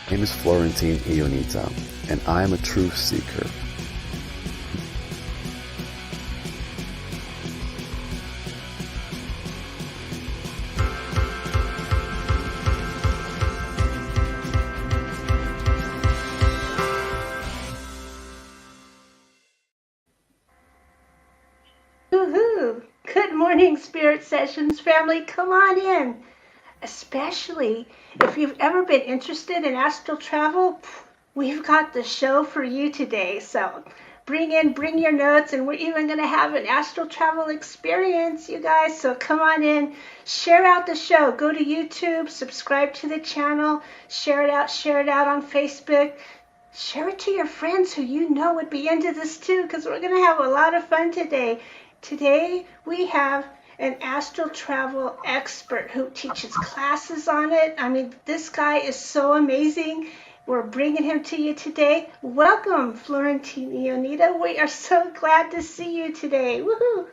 My name is Florentin Ionita, and I am a truth seeker. Woohoo! Good morning, Spirit Sessions family. Come on in. Especially if you've ever been interested in astral travel, we've got the show for you today. So bring your notes, and we're even going to have an astral travel experience, you guys. So come on in, share out the show. Go to YouTube, subscribe to the channel, share it out on Facebook. Share it to your friends who you know would be into this too, because we're going to have a lot of fun today. Today we have an astral travel expert who teaches classes on it. I mean, this guy is so amazing. We're bringing him to you today. Welcome, Florentin Ionita. We are so glad to see you today. Woohoo!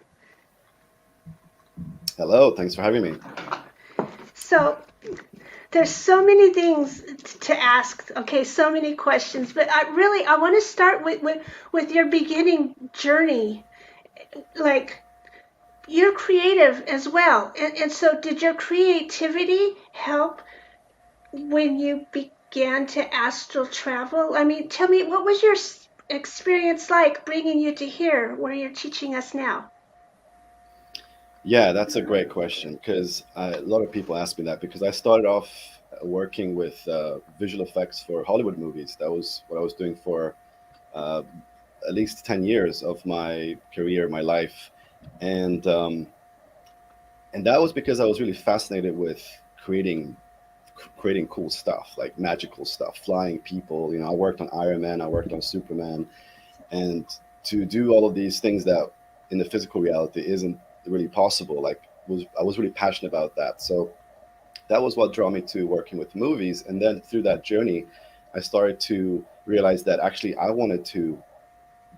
Hello, thanks for having me. So, there's so many things to ask. Okay, so many questions, but I want to start with your beginning journey. Like, you're creative as well, and so did your creativity help when you began to astral travel? I mean, tell me, what was your experience like bringing you to here where you're teaching us now? Yeah, that's a great question because a lot of people ask me that because I started off working with visual effects for Hollywood movies. That was what I was doing for uh, at least 10 years of my career, my life. And um, and that was because I was really fascinated with creating creating cool stuff, like magical stuff, flying people. I worked on Iron Man, I worked on Superman, and to do all of these things that in the physical reality isn't really possible. Like was I was really passionate about that. So that was what drew me to working with movies. And then through that journey, I started to realize that actually I wanted to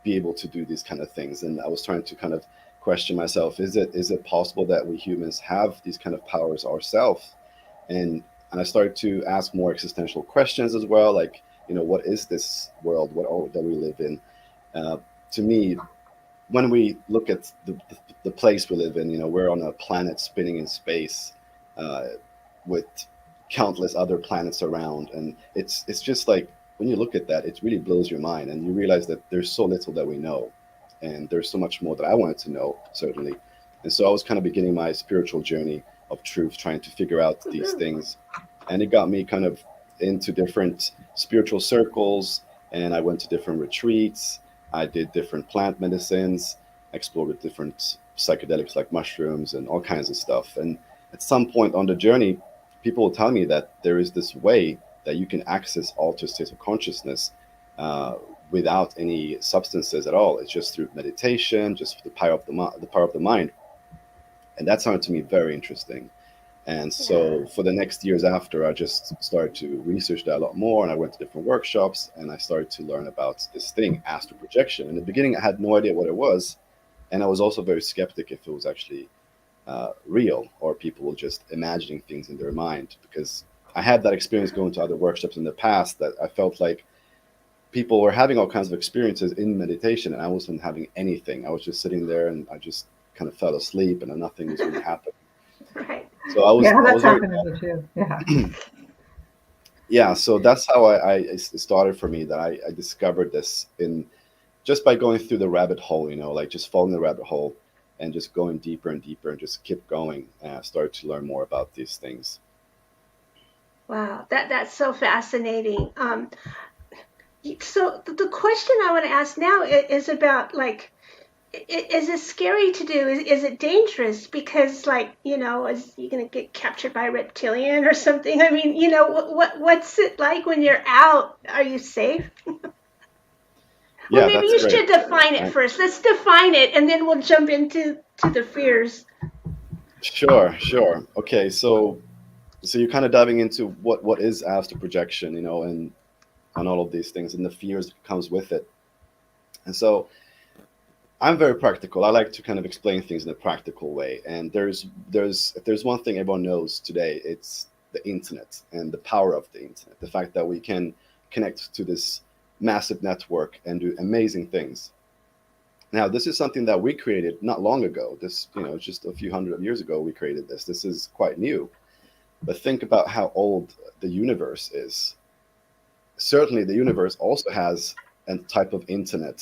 be able to do these kind of things. And I was trying to kind of question myself, is it possible that we humans have these kind of powers ourselves? And and I started to ask more existential questions as well, like, what is this world, what all that we live in? uh, to me, when we look at the place we live in, we're on a planet spinning in space, uh, with countless other planets around, and it's just like when you look at that, it really blows your mind, and you realize that there's so little that we know, and there's so much more that I wanted to know, certainly. And so I was kind of beginning my spiritual journey of truth, trying to figure out these things, and it got me kind of into different spiritual circles, and I went to different retreats. I did different plant medicines, explored with different psychedelics like mushrooms and all kinds of stuff. And at some point on the journey, people will tell me that there is this way that you can access altered states of consciousness, uh, without any substances at all. It's just through meditation, just the power of the power of the mind, and that sounded to me very interesting. And Yeah. so for the next years after, I just started to research that a lot more, and I went to different workshops, and I started to learn about this thing, astral projection. In the beginning, I had no idea what it was, and I was also very skeptic if it was actually real, or people were just imagining things in their mind, because I had that experience going to other workshops in the past that I felt like people were having all kinds of experiences in meditation, and I wasn't having anything. I was just sitting there, and I just kind of fell asleep, and nothing was really happening. Right. So I was Yeah, I that's was very happened to me too. Yeah. yeah. So that's how it started for me. That I discovered this in just by going through the rabbit hole. Like just following the rabbit hole and just going deeper and deeper and just keep going. And I started to learn more about these things. Wow, that's so fascinating. So the question I want to ask now is about, like, is it scary to do? Is it dangerous? Because, like, is you gonna get captured by a reptilian or something? I mean, what's it like when you're out? Are you safe? Well, Yeah, maybe that's you great. should define it Uh, first. Let's define it, and then we'll jump into the fears. sure, sure. Okay, so you're kind of diving into what is astral projection, and all of these things and the fears that comes with it. And so I'm very practical. I like to kind of explain things in a practical way. And there's if there's one thing everyone knows today, it's the internet and the power of the internet, the fact that we can connect to this massive network and do amazing things. Now, this is something that we created not long ago. This, just a few hundred years ago, we created this. This is quite new. But think about how old the universe is. Certainly, the universe also has a type of internet,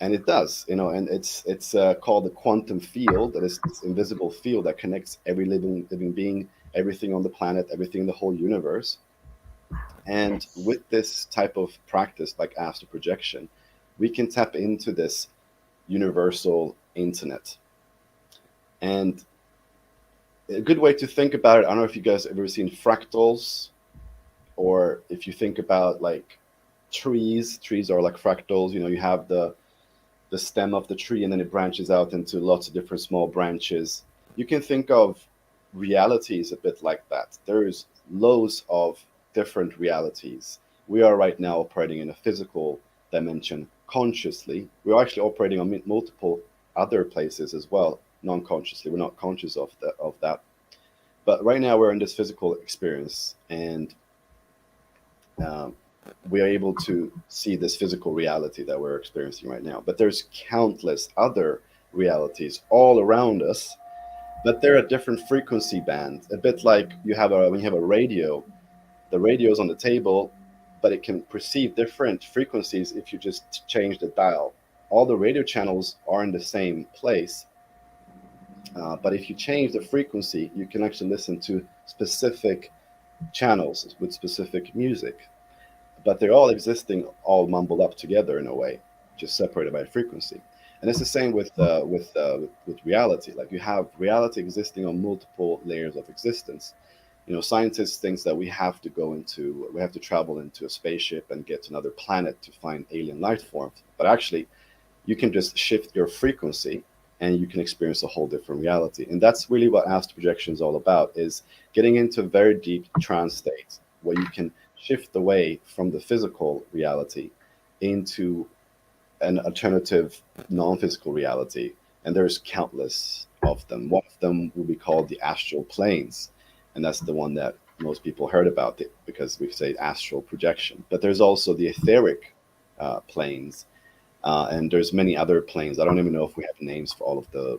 and it does, and it's called the quantum field. That is this invisible field that connects every living being, everything on the planet, everything in the whole universe. And Yes. with this type of practice, like astral projection, we can tap into this universal internet. And a good way to think about it, I don't know if you guys have ever seen fractals, or if you think about like trees are like fractals. You have the stem of the tree, and then it branches out into lots of different small branches. You can think of realities a bit like that. There's loads of different realities. We are right now operating in a physical dimension consciously. We're actually operating on multiple other places as well, non-consciously. We're not conscious of that. But right now we're in this physical experience, and um, we are able to see this physical reality that we're experiencing right now. But there's countless other realities all around us, but they're at different frequency bands. A bit like when you have a radio, the radio is on the table, but it can perceive different frequencies if you just change the dial. All the radio channels are in the same place, but if you change the frequency, you can actually listen to specific channels with specific music. But they're all existing, all mumbled up together in a way, just separated by frequency. And it's the same with reality. Like, you have reality existing on multiple layers of existence. Scientists think that we have to travel into a spaceship and get to another planet to find alien life forms. But actually, you can just shift your frequency, and you can experience a whole different reality. And that's really what astral projection is all about: is getting into a very deep trance state where you can shift away from the physical reality into an alternative non-physical reality. And there's countless of them. One of them will be called the astral planes, and that's the one that most people heard about it because we say astral projection. But there's also the etheric planes, and there's many other planes. I don't even know if we have names for all of the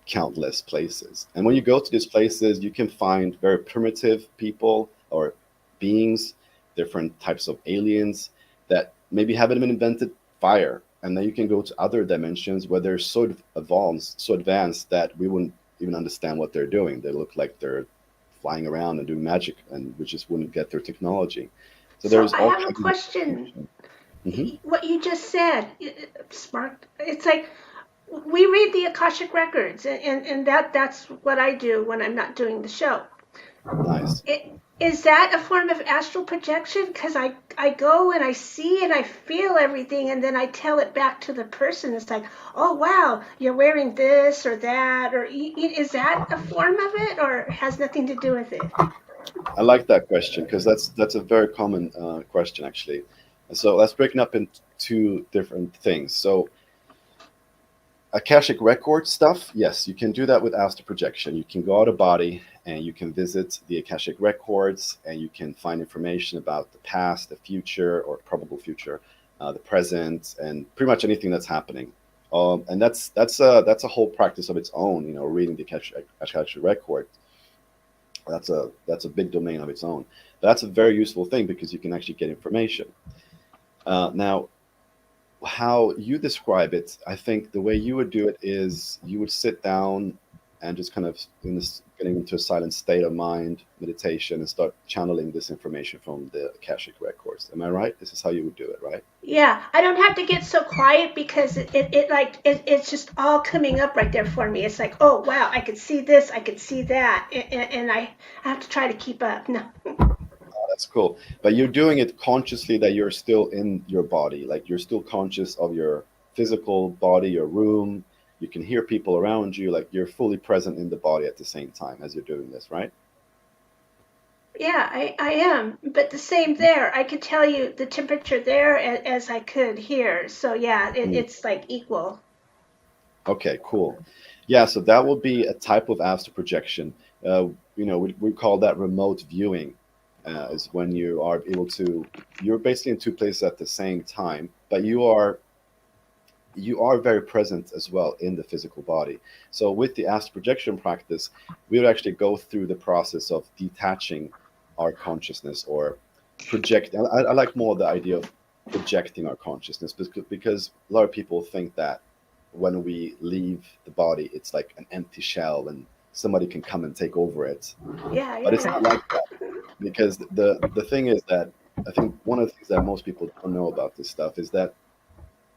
countless places. And when you go to these places, you can find very primitive people or beings, different types of aliens that maybe haven't even invented fire. And then you can go to other dimensions where they're so advanced that we wouldn't even understand what they're doing. They look like they're flying around and doing magic, and we just wouldn't get their technology. So So there's I all have a kinds of question. information. Hmm. What you just said sparked. It's like we read the Akashic records, and that's what I do when I'm not doing the show. Nice. Is that a form of astral projection? Because I go and I see and I feel everything, and then I tell it back to the person. It's like, oh wow, you're wearing this or that, or is that a form of it, or has nothing to do with it? I like that question because that's a very common question, actually. And so let's break it up into two different things. So Akashic record stuff, yes, you can do that with astral projection. You can go out of body and you can visit the Akashic records, and you can find information about the past, the future, or probable future, the present, and pretty much anything that's happening. And that's a whole practice of its own. Reading the Akashic record. That's a big domain of its own. But that's a very useful thing because you can actually get information. Now, how you describe it, I think the way you would do it is you would sit down and just kind of getting into a silent state of mind, meditation, and start channeling this information from the Akashic records. Am I right? This is how you would do it, right? Yeah, I don't have to get so quiet because it's just all coming up right there for me. It's like, oh wow, I could see this, I could see that, and I have to try to keep up. No. That's cool. But you're doing it consciously, that you're still in your body. Like, you're still conscious of your physical body, your room. You can hear people around you. Like, you're fully present in the body at the same time as you're doing this, right? Yeah, I am, but the same there. I could tell you the temperature there as I could here. So yeah, Mm. it's like equal. Okay, cool. Yeah, so that will be a type of astral projection. we call that remote viewing. Is when you are able to, you're basically in two places at the same time, but you are very present as well in the physical body. So with the astral projection practice, we would actually go through the process of detaching our consciousness or project. I like more the idea of projecting our consciousness, because a lot of people think that when we leave the body, it's like an empty shell and somebody can come and take over it. Yeah, But it's yeah, not like that, because the thing is that I think one of the things that most people don't know about this stuff is that,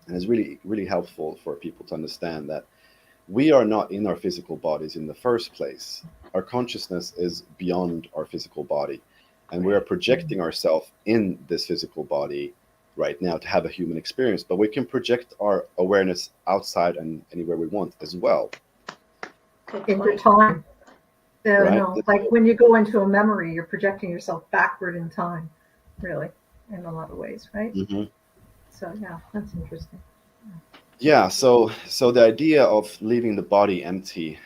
and it's really really helpful for people to understand that we are not in our physical bodies in the first place. Our consciousness is beyond our physical body, and we are right. projecting ourselves in this physical body right now to have a human experience. But we can project our awareness outside and anywhere we want as well, Good into point. time. right? No, like when you go into a memory, you're projecting yourself backward in time, really, in a lot of ways, right? Mhm. So yeah, that's interesting. Yeah, so the idea of leaving the body empty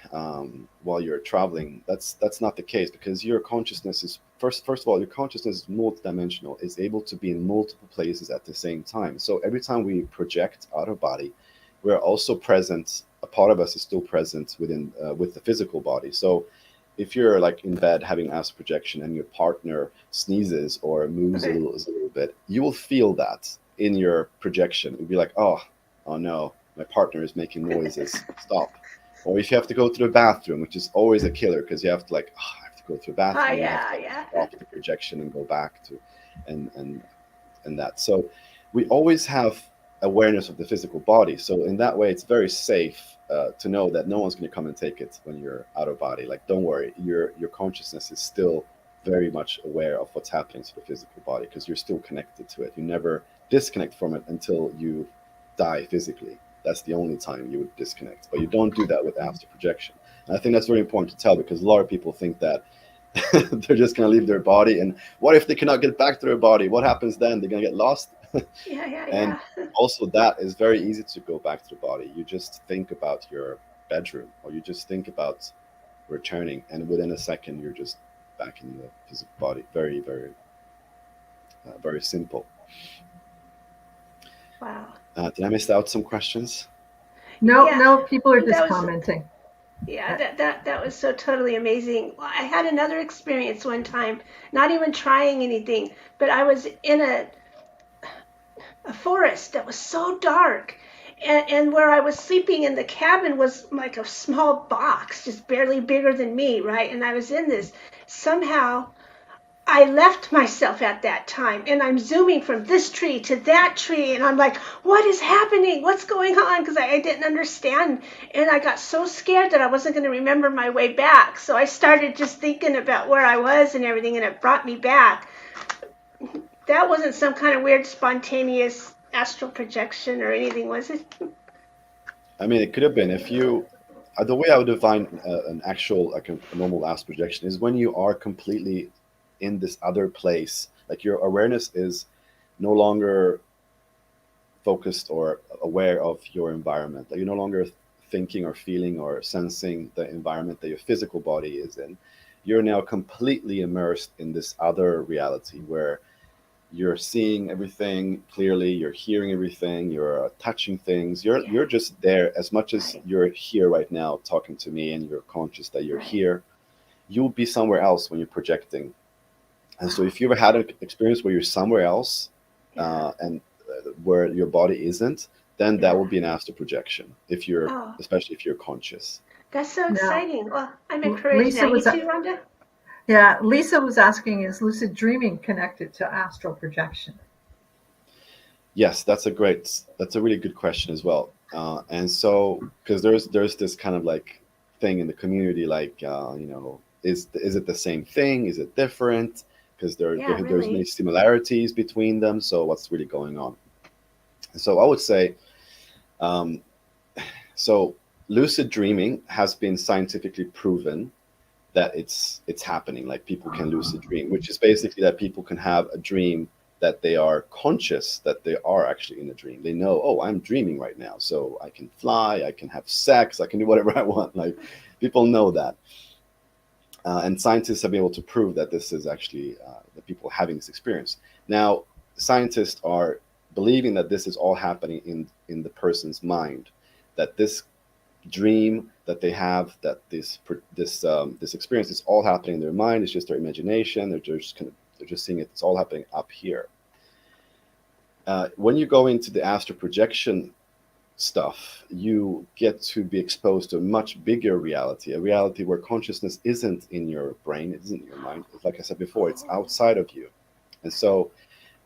while you're traveling, that's not the case, because your consciousness is first of all, your consciousness is multidimensional, is able to be in multiple places at the same time. So every time we project out of body, we're also present. A part of us is still present within with the physical body. So if you're like in bed having astral projection and your partner sneezes or moves a little bit, you will feel that in your projection. You'll be like, oh no, my partner is making noises. Stop. Or if you have to go to the bathroom, which is always a killer, because you have to like, I have to go to the Oh, bathroom, and you have yeah, to like yeah. stop the projection and go back to, and that. So we always have awareness of the physical body. So in that way, it's very safe to know that no one's going to come and take it when you're out of body. Like, don't worry, your consciousness is still very much aware of what's happening to the physical body, because you're still connected to it. You never disconnect from it until you die physically. That's the only time you would disconnect. But you don't do that with astral projection. And I think that's very important to tell, because a lot of people think that they're just going to leave their body. And what if they cannot get back to their body? What happens then? They're going to get lost. Yeah, And yeah, yeah. also, that is very easy to go back to the body. You just think about your bedroom, or you just think about returning, and within a second, you're just back in the physical body. Very, very, very simple. Wow. Did I miss out some questions? No, Yeah, no, people are just that was commenting. yeah, that was so totally amazing. Well, I had another experience one time, not even trying anything, but I was in a forest that was so dark. And where I was sleeping in the cabin was like a small box, just barely bigger than me, right? And I was in this. Somehow I left myself at that time, and I'm zooming from this tree to that tree, and I'm like, what is happening? What's going on? Because I didn't understand. And I got so scared that I wasn't going to remember my way back. So I started just thinking about where I was and everything, and it brought me back. That wasn't some kind of weird, spontaneous astral projection or anything, was it? I mean, it could have been if you. The way I would define an actual, like a normal astral projection, is when you are completely in this other place. Like your awareness is no longer focused or aware of your environment. Like you're no longer thinking or feeling or sensing the environment that your physical body is in. You're now completely immersed in this other reality where you're seeing everything clearly, you're hearing everything, you're touching things. Yeah, You're just there as much as right, you're here right now talking to me, and you're conscious that you're right. here. You'll be somewhere else when you're projecting. And so Wow. if you ever had an experience where you're somewhere else, Yeah, and where your body isn't, then that yeah. would be an astral projection. If you're, Oh, especially if you're conscious. that's so Now, exciting. Well, I'm encouraged now. Lisa You was, too, Rhonda? yeah, Lisa was asking, is lucid dreaming connected to astral projection? Yes, that's a really good question as well. And so, because there's this kind of like thing in the community, like is it the same thing? Is it different? Because Yeah, there's many really. similarities between them. So what's really going on? So I would say, um, so lucid dreaming has been scientifically proven that it's happening. Like people can lucid dream, which is basically that people can have a dream that they are conscious that they are actually in a dream. They know, oh, I'm dreaming right now, so I can fly, I can have sex, I can do whatever I want. Like people know that. And scientists have been able to prove that this is actually the people having this experience. Now, scientists are believing that this is all happening in the person's mind, that this dream that they have, that this experience is all happening in their mind. It's just their imagination. They're just seeing it. It's all happening up here. When you go into the astral projection stuff, you get to be exposed to a much bigger reality, a reality where consciousness isn't in your brain, it isn't in your mind. Like I said before, it's outside of you. And so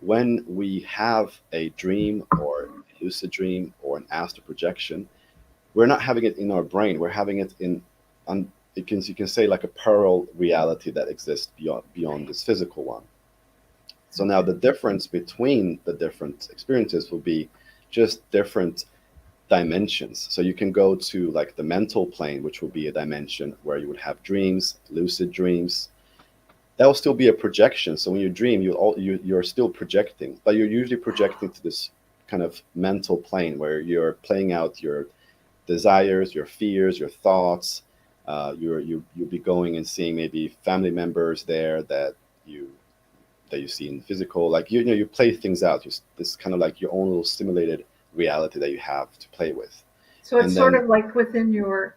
when we have a dream or a lucid dream or an astral projection, we're not having it in our brain. We're having it in, you can say like a parallel reality that exists beyond this physical one. So now the difference between the different experiences will be just different dimensions. So you can go to like the mental plane, which will be a dimension where you would have dreams, lucid dreams. That will still be a projection. So when you dream, you're still projecting, but you're usually projecting to this kind of mental plane where you're playing out your desires, your fears, your thoughts. You'll be going and seeing maybe family members there that you see in the physical. Like you play things out. This kind of like your own little simulated reality that you have to play with. So it's And sort then, of like within your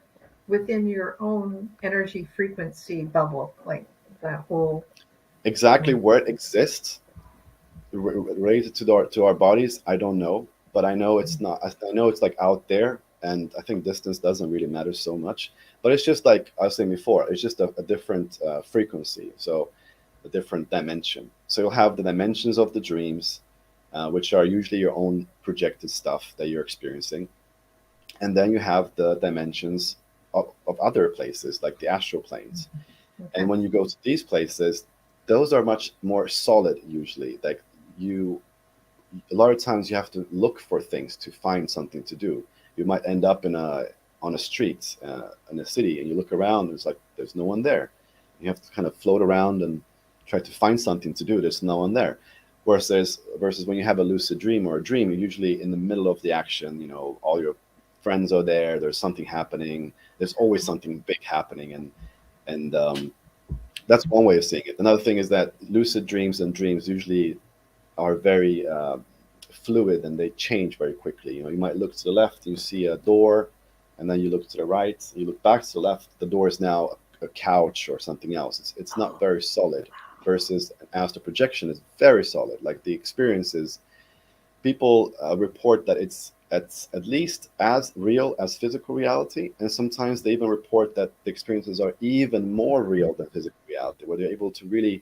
own energy frequency bubble, like that whole. exactly where it exists related to our bodies, I don't know, but I know it's not. I know it's like out there, and I think distance doesn't really matter so much. But it's just like I was saying before, it's just a different frequency, so a different dimension. So you'll have the dimensions of the dreams, which are usually your own projected stuff that you're experiencing, and then you have the dimensions of other places like the astral planes. Okay. And when you go to these places, those are much more solid usually. Like a lot of times you have to look for things to find something to do. You might end up on a street in a city, and you look around, and it's like there's no one there. You have to kind of float around and try to find something to do. There's no one there. Versus when you have a lucid dream or a dream, you're usually in the middle of the action. All your friends are there. There's something happening. There's always something big happening, and that's one way of seeing it. Another thing is that lucid dreams and dreams usually are very fluid, and they change very quickly. You might look to the left, you see a door, and then you look to the right, you look back to the left, the door is now a couch or something else. It's not very solid. Versus an astral projection is very solid. Like the experiences, people report that it's at least as real as physical reality, and sometimes they even report that the experiences are even more real than physical reality, where they're able to really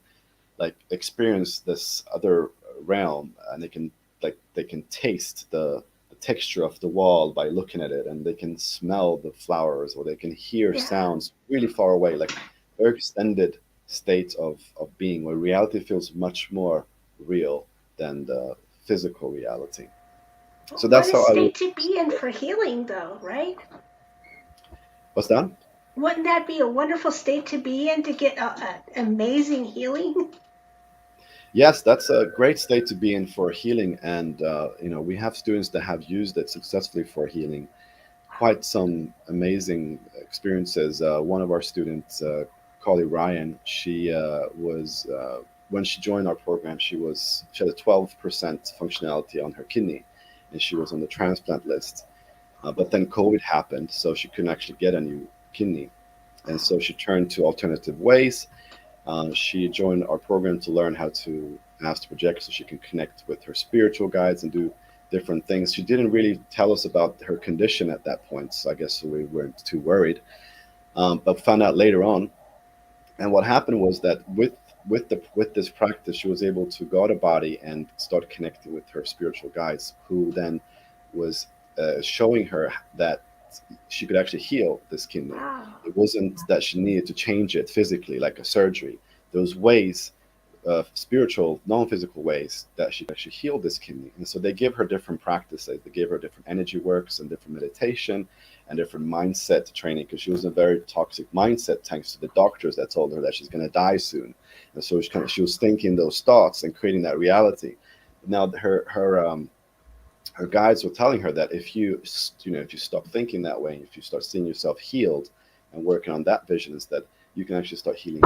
like experience this other realm, and they can taste the texture of the wall by looking at it, and they can smell the flowers, or they can hear sounds really far away, like very extended states of being, where reality feels much more real than the physical reality. So that's what a how I would. state to be in for healing, though, right? What's that? Wouldn't that be a wonderful state to be in to get amazing healing? Yes, that's a great state to be in for healing, and we have students that have used it successfully for healing. Quite some amazing experiences. One of our students, Carly Ryan, she was when she joined our program, she had a 12% functionality on her kidney, and she was on the transplant list. But then COVID happened, so she couldn't actually get a new kidney, and so she turned to alternative ways. She joined our program to learn how to astral project, so she can connect with her spiritual guides and do different things. She didn't really tell us about her condition at that point, so I guess we weren't too worried. But found out later on, and what happened was that with this practice, she was able to go out of body and start connecting with her spiritual guides, who then was showing her that she could actually heal this kidney. Wow. It wasn't that she needed to change it physically, like a surgery. Those ways, spiritual, non-physical ways, that she could actually heal this kidney. And so they give her different practices. They gave her different energy works and different meditation and different mindset training, because she was in a very toxic mindset thanks to the doctors that told her that she's going to die soon. And so she was thinking those thoughts and creating that reality. Now her guides were telling her that if you stop thinking that way, if you start seeing yourself healed and working on that vision instead, you can actually start healing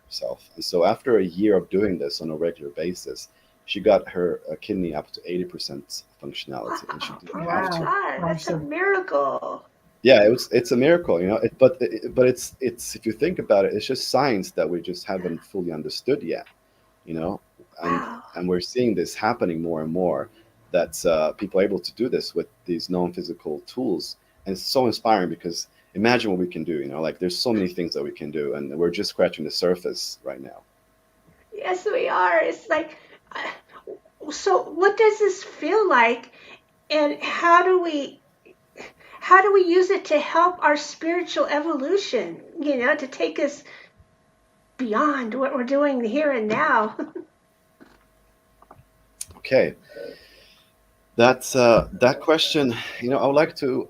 yourself. And so after a year of doing this on a regular basis, she got her kidney up to 80% functionality, and she Wow. didn't Oh have my to. Wow. God. That's a Awesome. miracle. Yeah, it's a miracle, you know. But it's if you think about it, it's just science that we just haven't fully understood yet, you know. and Wow. and we're seeing this happening more and more, that people are able to do this with these non-physical tools, and it's so inspiring because imagine what we can do, you know. Like there's so many things that we can do, and we're just scratching the surface right now. Yes, we are. It's like, so what does this feel like? And how do we use it to help our spiritual evolution, to take us beyond what we're doing here and now? Okay, that's that question. You know, I would like to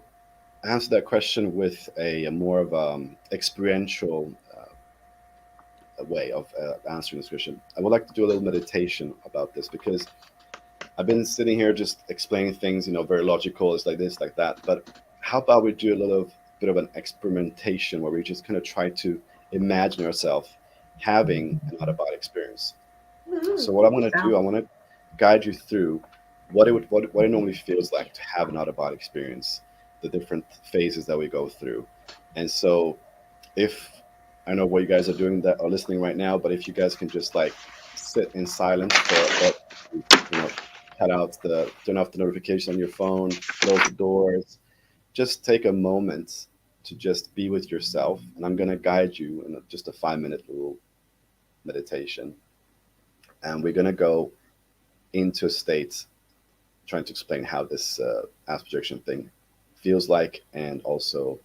answer that question with a more of experiential way of answering this question. I would like to do a little meditation about this because I've been sitting here just explaining things, you know, very logical. It's like this, like that. But how about we do a little bit of an experimentation where we just kind of try to imagine ourselves having an out of body experience. So what I'm going to do, Sound I want to guide you through what it normally feels like to have an out of body experience, the different phases that we go through. And so if I know what you guys are doing that are listening right now, but if you guys can just like sit in silence for about, you know, turn off the notification on your phone, close the doors, just take a moment to just be with yourself. And I'm going to guide you in just a 5 minute little meditation. And we're going to go into a state trying to explain how this astral projection thing feels like, and also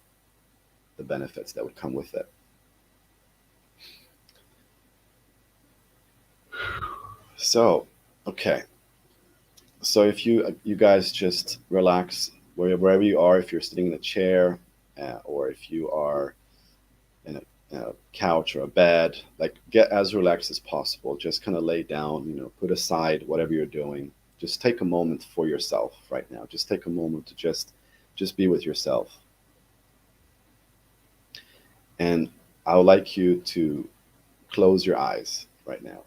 the benefits that would come with it. So, okay. So if you guys just relax wherever you are, if you're sitting in a chair, or if you are in a couch or a bed, like get as relaxed as possible. Just kind of lay down, you know, put aside whatever you're doing. Just take a moment for yourself right now. Just take a moment to just be with yourself. And I would like you to close your eyes right now.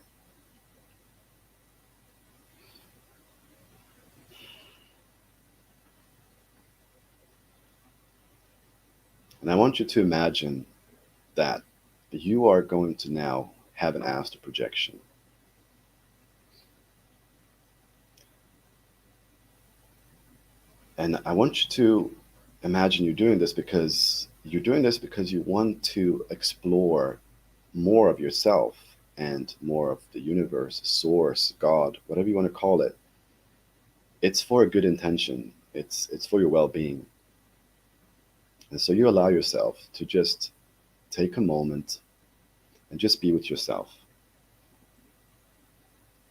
And I want you to imagine that you are going to now have an astral projection. And I want you to imagine you're doing this because you want to explore more of yourself and more of the universe, source, God, whatever you want to call it. It's for a good intention. It's for your well-being. And so you allow yourself to just take a moment and just be with yourself.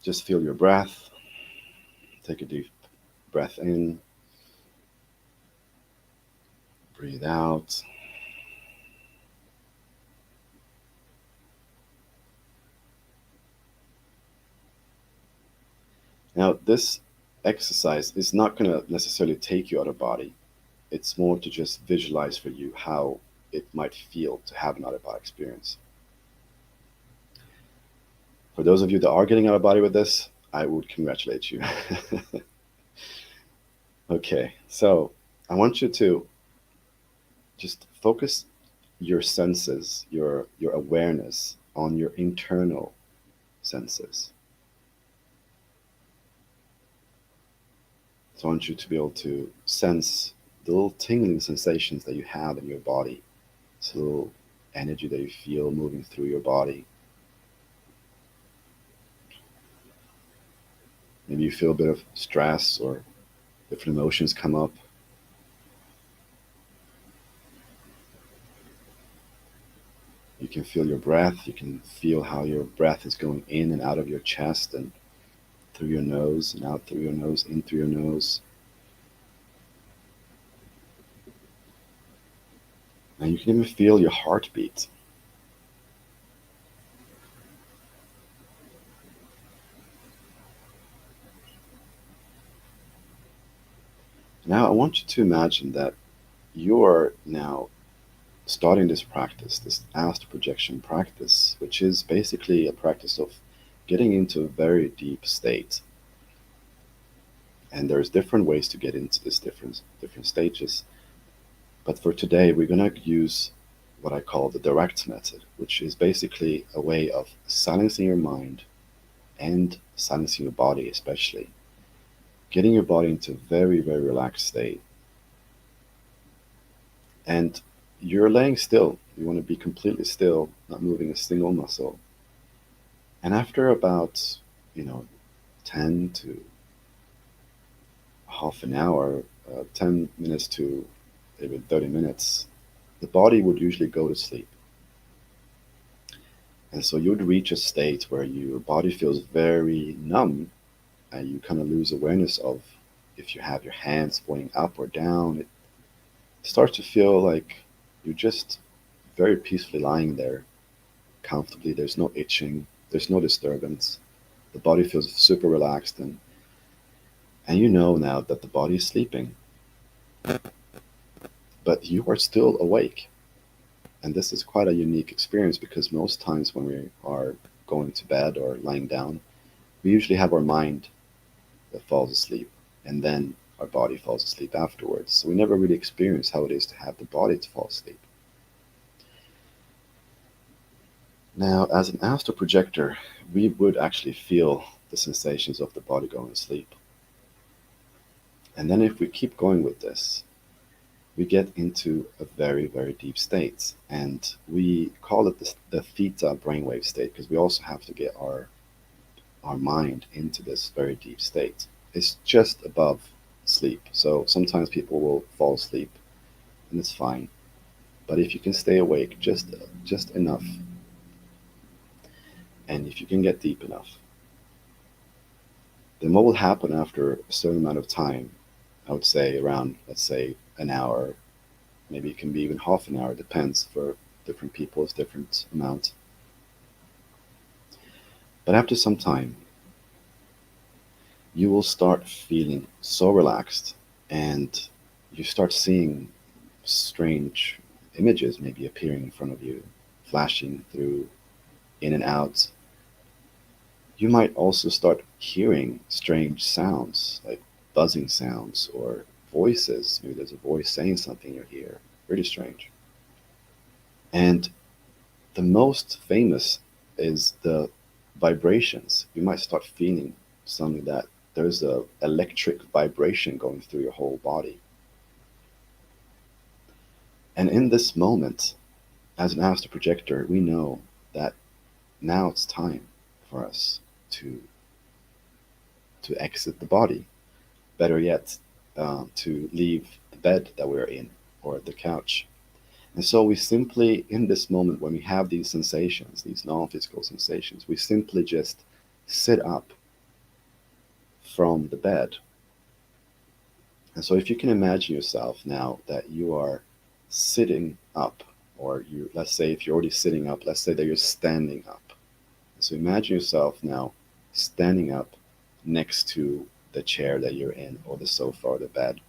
Just feel your breath. Take a deep breath in, breathe out. Now, this exercise is not going to necessarily take you out of body. It's more to just visualize for you how it might feel to have an out of body experience. For those of you that are getting out of body with this, I would congratulate you. Okay, so I want you to just focus your senses, your awareness on your internal senses. So I want you to be able to sense the little tingling sensations that you have in your body. This little energy that you feel moving through your body. Maybe you feel a bit of stress or different emotions come up. You can feel your breath. You can feel how your breath is going in and out of your chest and through your nose and out through your nose, in through your nose. And you can even feel your heartbeat. Now I want you to imagine that you are now starting this practice, this astral projection practice, which is basically a practice of getting into a very deep state. And there's different ways to get into this different stages. But for today, we're going to use what I call the direct method, which is basically a way of silencing your mind and silencing your body, especially getting your body into a very, very relaxed state. And you're laying still. You want to be completely still, not moving a single muscle. And after about, 10 to half an hour, 10 minutes to even 30 minutes, the body would usually go to sleep. And so you'd reach a state where your body feels very numb and you kind of lose awareness of if you have your hands pointing up or down. It starts to feel like you're just very peacefully lying there comfortably. There's no itching, there's no disturbance. The body feels super relaxed, and you know now that the body is sleeping, but you are still awake. And this is quite a unique experience because most times when we are going to bed or lying down, we usually have our mind that falls asleep, and then our body falls asleep afterwards. So we never really experience how it is to have the body to fall asleep. Now, as an astral projector, we would actually feel the sensations of the body going to sleep. And then if we keep going with this, we get into a very, very deep state. And we call it the theta brainwave state because we also have to get our mind into this very deep state. It's just above sleep. So sometimes people will fall asleep and it's fine. But if you can stay awake just enough, and if you can get deep enough, then what will happen after a certain amount of time, I would say around, let's say, an hour, maybe it can be even half an hour, depends for different people, it's different amount. But after some time, you will start feeling so relaxed and you start seeing strange images maybe appearing in front of you, flashing through, in and out. You might also start hearing strange sounds, like buzzing sounds or voices. Maybe there's a voice saying something in your ear. Really strange. And the most famous is the vibrations. You might start feeling something that there's a electric vibration going through your whole body. And in this moment, as an astral projector, we know that now it's time for us to exit the body. Better yet, to leave the bed that we're in or the couch. And so we simply, in this moment, when we have these sensations, these non-physical sensations, we simply just sit up from the bed. And so if you can imagine yourself now that you are sitting up, or let's say if you're already sitting up, let's say that you're standing up. So imagine yourself now standing up next to the chair that you're in, or the sofa, or the bed.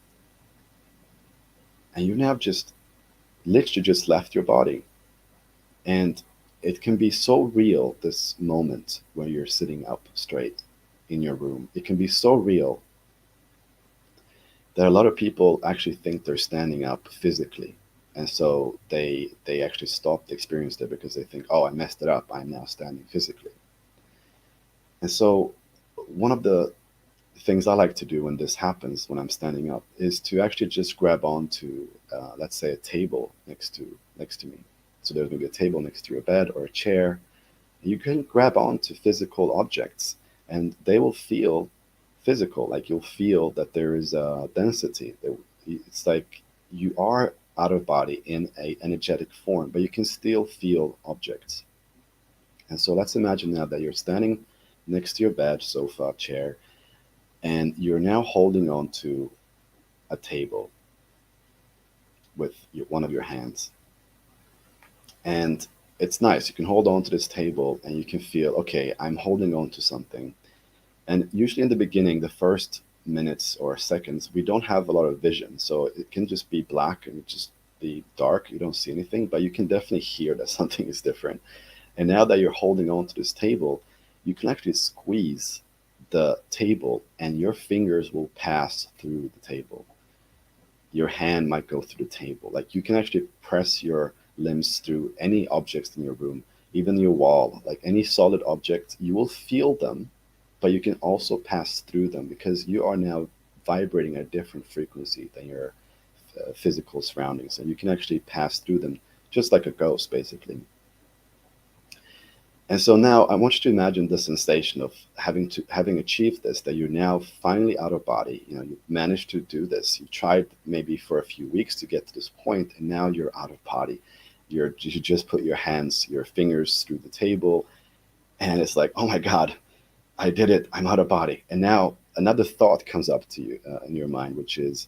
And you now just literally just left your body. And it can be so real, this moment where you're sitting up straight in your room. It can be so real that a lot of people actually think they're standing up physically. And so they actually stop the experience there because they think, oh, I messed it up. I'm now standing physically. And so one of the things I like to do when this happens, when I'm standing up, is to actually just grab onto, let's say, a table next to me. So there's going to be a table next to your bed or a chair. You can grab onto physical objects, and they will feel physical. Like you'll feel that there is a density. It's like you are out of body in a energetic form, but you can still feel objects. And so let's imagine now that you're standing next to your bed, sofa, chair, and you're now holding on to a table with one of your hands. And it's nice. You can hold on to this table and you can feel, okay, I'm holding on to something. And usually in the beginning, the first minutes or seconds, we don't have a lot of vision. So it can just be black and just completely dark. You don't see anything, but you can definitely hear that something is different. And now that you're holding on to this table, you can actually squeeze the table and your fingers will pass through the table. Your hand might go through the table. Like you can actually press your limbs through any objects in your room, even your wall, like any solid object, you will feel them, but you can also pass through them because you are now vibrating at a different frequency than your physical surroundings. And you can actually pass through them just like a ghost, basically. And so now I want you to imagine the sensation of having achieved this, that you're now finally out of body. You know, you managed to do this. You tried maybe for a few weeks to get to this point, and now you're out of body. You just put your hands, your fingers through the table, and it's like, oh my God, I did it. I'm out of body. And now another thought comes up to you in your mind, which is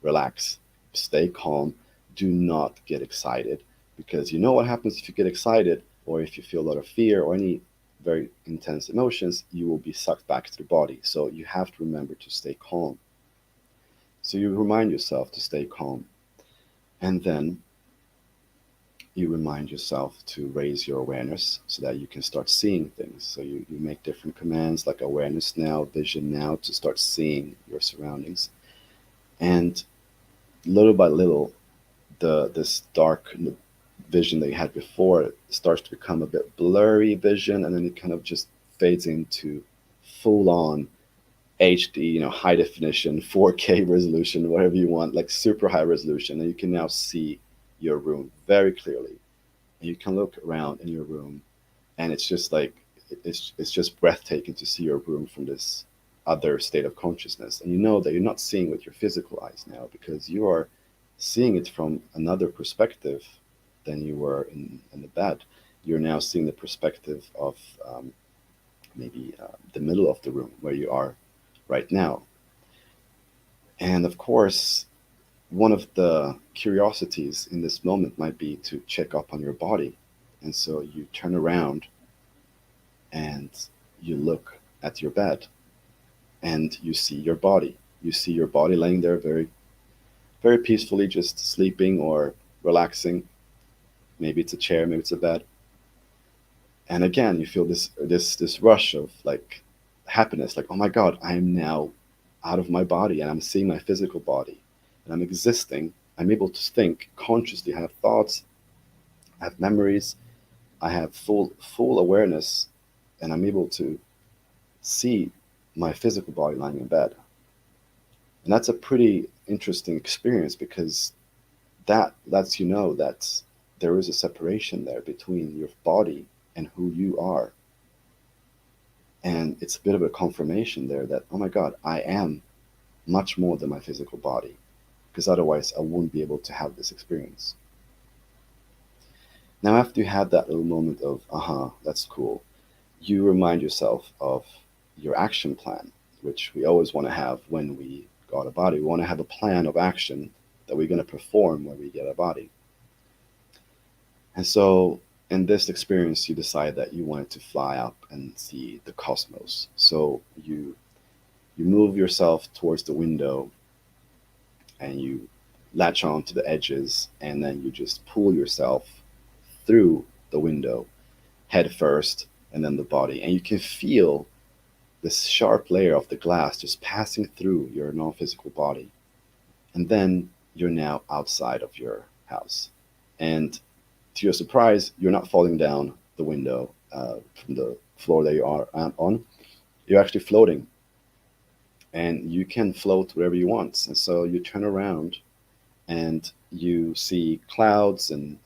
relax, stay calm, do not get excited, because you know what happens if you get excited or if you feel a lot of fear or any very intense emotions, you will be sucked back to the body. So you have to remember to stay calm. So you remind yourself to stay calm. And then you remind yourself to raise your awareness so that you can start seeing things. So you make different commands like awareness now, vision now, to start seeing your surroundings. And little by little, this dark vision that you had before starts to become a bit blurry vision, and then it kind of just fades into full on HD, high definition, 4K resolution, whatever you want, like super high resolution, and you can now see your room very clearly. And you can look around in your room, and it's just like it's just breathtaking to see your room from this other state of consciousness. And you know that you're not seeing with your physical eyes now because you are seeing it from another perspective than you were in the bed. You're now seeing the perspective of maybe the middle of the room where you are right now. And of course, one of the curiosities in this moment might be to check up on your body. And so you turn around and you look at your bed and you see your body. You see your body laying there very, very peacefully, just sleeping or relaxing. Maybe it's a chair, maybe it's a bed. And again, you feel this rush of like happiness, like, oh my God, I am now out of my body and I'm seeing my physical body and I'm existing. I'm able to think consciously. I have thoughts, I have memories, I have full awareness, and I'm able to see my physical body lying in bed. And that's a pretty interesting experience because that lets you know that there is a separation there between your body and who you are. And it's a bit of a confirmation there that, oh my God, I am much more than my physical body, because otherwise I wouldn't be able to have this experience. Now, after you had that little moment of, that's cool, you remind yourself of your action plan, which we always want to have when we go out of body. We want to have a plan of action that we're going to perform when we get a body. And so in this experience, you decide that you wanted to fly up and see the cosmos. So you move yourself towards the window and you latch on to the edges, and then you just pull yourself through the window, head first, and then the body. And you can feel this sharp layer of the glass just passing through your non-physical body. And then you're now outside of your house. And to your surprise, you're not falling down the window from the floor that you are on. You're actually floating. And you can float wherever you want. And so you turn around and you see clouds, and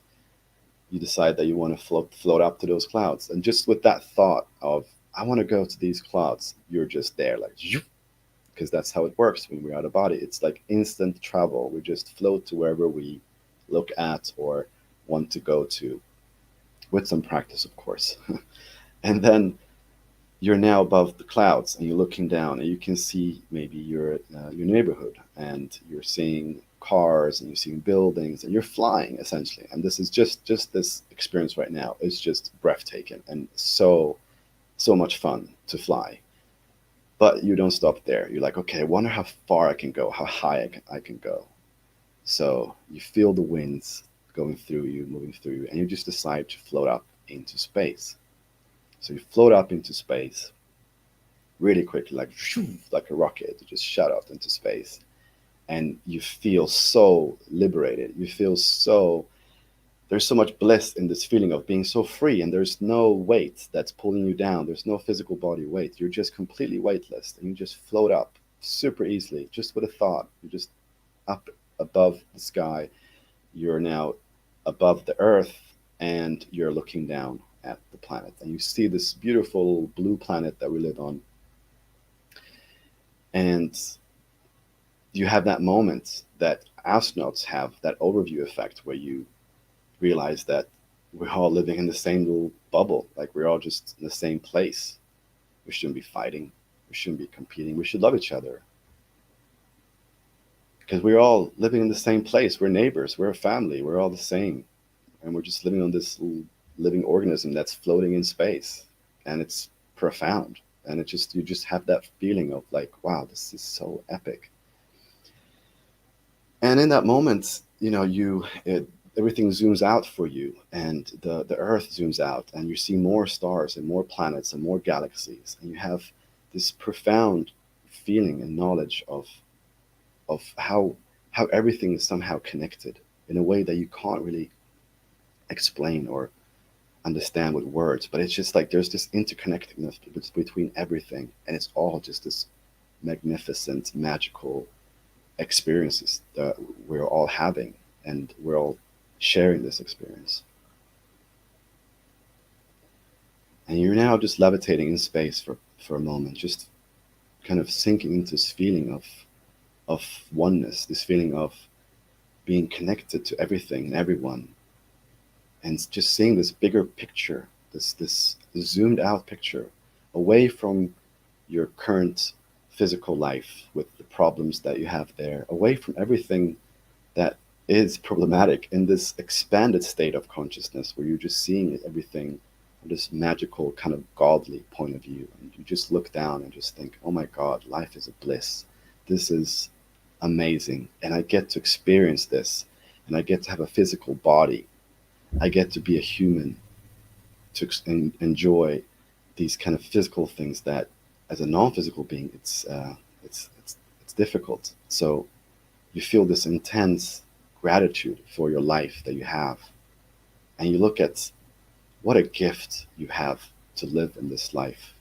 you decide that you want to float up to those clouds. And just with that thought of, I want to go to these clouds, you're just there, like, because that's how it works when we're out of body. It's like instant travel. We just float to wherever we look at or want to go to, with some practice, of course. And then you're now above the clouds and you're looking down and you can see maybe your neighborhood, and you're seeing cars and you're seeing buildings and you're flying essentially. And this is just this experience right now is just breathtaking and so much fun to fly. But you don't stop there. You're like, okay, I wonder how far I can go, how high I can go. So you feel the winds going through you, moving through you, and you just decide to float up into space. So you float up into space really quickly, like a rocket. You just shot out into space, and you feel so liberated. You feel so there's so much bliss in this feeling of being so free, and there's no weight that's pulling you down. There's no physical body weight. You're just completely weightless, and you just float up super easily, just with a thought. You're just up above the sky. You're now above the earth, and you're looking down at the planet, and you see this beautiful blue planet that we live on. And you have that moment that astronauts have, that overview effect, where you realize that we're all living in the same little bubble. Like, we're all just in the same place. We shouldn't be fighting. We shouldn't be competing. We should love each other, because we're all living in the same place. We're neighbors. We're a family. We're all the same, and we're just living on this living organism that's floating in space, and it's profound. And it just you just have that feeling of like, wow, this is so epic. And in that moment, everything zooms out for you, and the earth zooms out, and you see more stars and more planets and more galaxies, and you have this profound feeling and knowledge of how everything is somehow connected in a way that you can't really explain or understand with words. But it's just like there's this interconnectedness between everything, and it's all just this magnificent, magical experiences that we're all having, and we're all sharing this experience. And you're now just levitating in space for a moment, just kind of sinking into this feeling of oneness, this feeling of being connected to everything and everyone, and just seeing this bigger picture, this zoomed out picture, away from your current physical life with the problems that you have there, away from everything that is problematic, in this expanded state of consciousness where you're just seeing everything from this magical kind of godly point of view. And you just look down and just think, oh my God, life is a bliss. This is amazing. And I get to experience this. And I get to have a physical body. I get to be a human, to enjoy these kind of physical things that, as a non-physical being, it's difficult. So you feel this intense gratitude for your life that you have, and you look at what a gift you have to live in this life,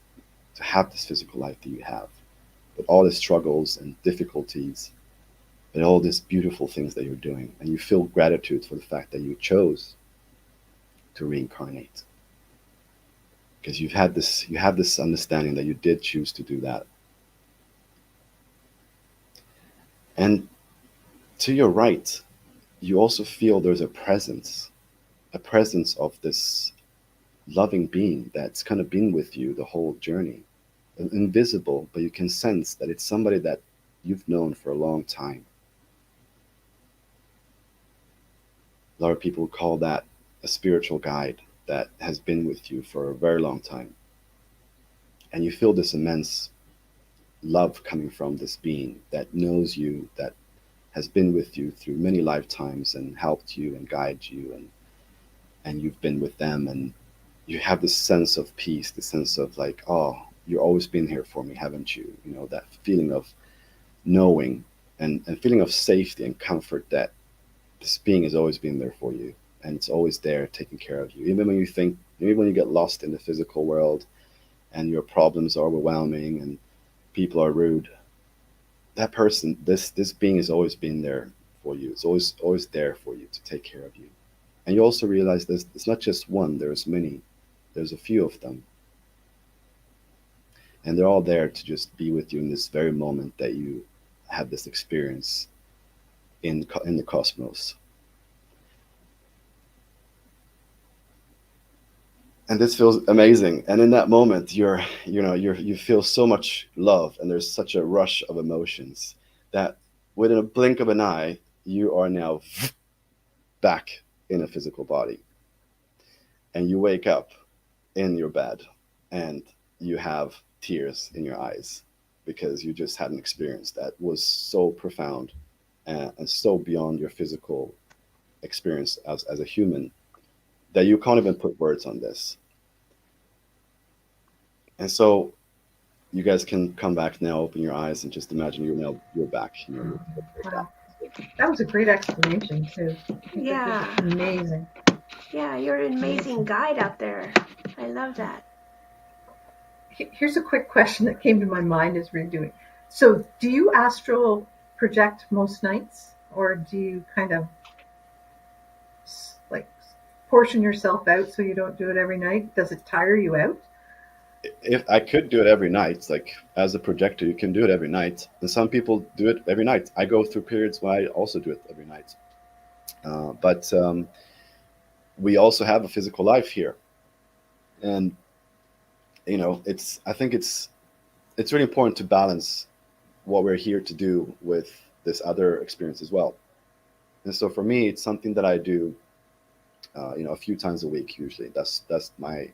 to have this physical life that you have, with all the struggles and difficulties, but all these beautiful things that you're doing, and you feel gratitude for the fact that you chose to reincarnate, because you have this understanding that you did choose to do that. And to your right, you also feel there's a presence of this loving being that's kind of been with you the whole journey, invisible, but you can sense that it's somebody that you've known for a long time. A lot of people call that a spiritual guide that has been with you for a very long time. And you feel this immense love coming from this being that knows you, that has been with you through many lifetimes and helped you and guided you, and you've been with them, and you have this sense of peace, this sense of like, oh, you've always been here for me, haven't you? You know, that feeling of knowing, and feeling of safety and comfort, that this being has always been there for you, and it's always there taking care of you. Even when you get lost in the physical world and your problems are overwhelming and people are rude, that person, this being has always been there for you. It's always there for you to take care of you. And you also realize it's not just one, there's many, there's a few of them. And they're all there to just be with you in this very moment that you have this experience in the cosmos. And this feels amazing. And in that moment, you feel so much love, and there's such a rush of emotions that within a blink of an eye, you are now back in a physical body, and you wake up in your bed, and you have tears in your eyes, because you just had an experience that was so profound and so beyond your physical experience as a human that you can't even put words on this. And so you guys can come back now, open your eyes, and just imagine you're back. Wow. That was a great explanation too. Yeah. Just amazing. Yeah, you're an amazing Amazing. guide out there. I love that. Here's a quick question that came to my mind as we're doing. So, do you astral project most nights, or do you kind of like portion yourself out so you don't do it every night? Does it tire you out? If I could do it every night, like as a projector, you can do it every night, and some people do it every night. I go through periods where I also do it every night, but we also have a physical life here, and I think it's really important to balance what we're here to do with this other experience as well. And so for me, it's something that I do, a few times a week usually. That's my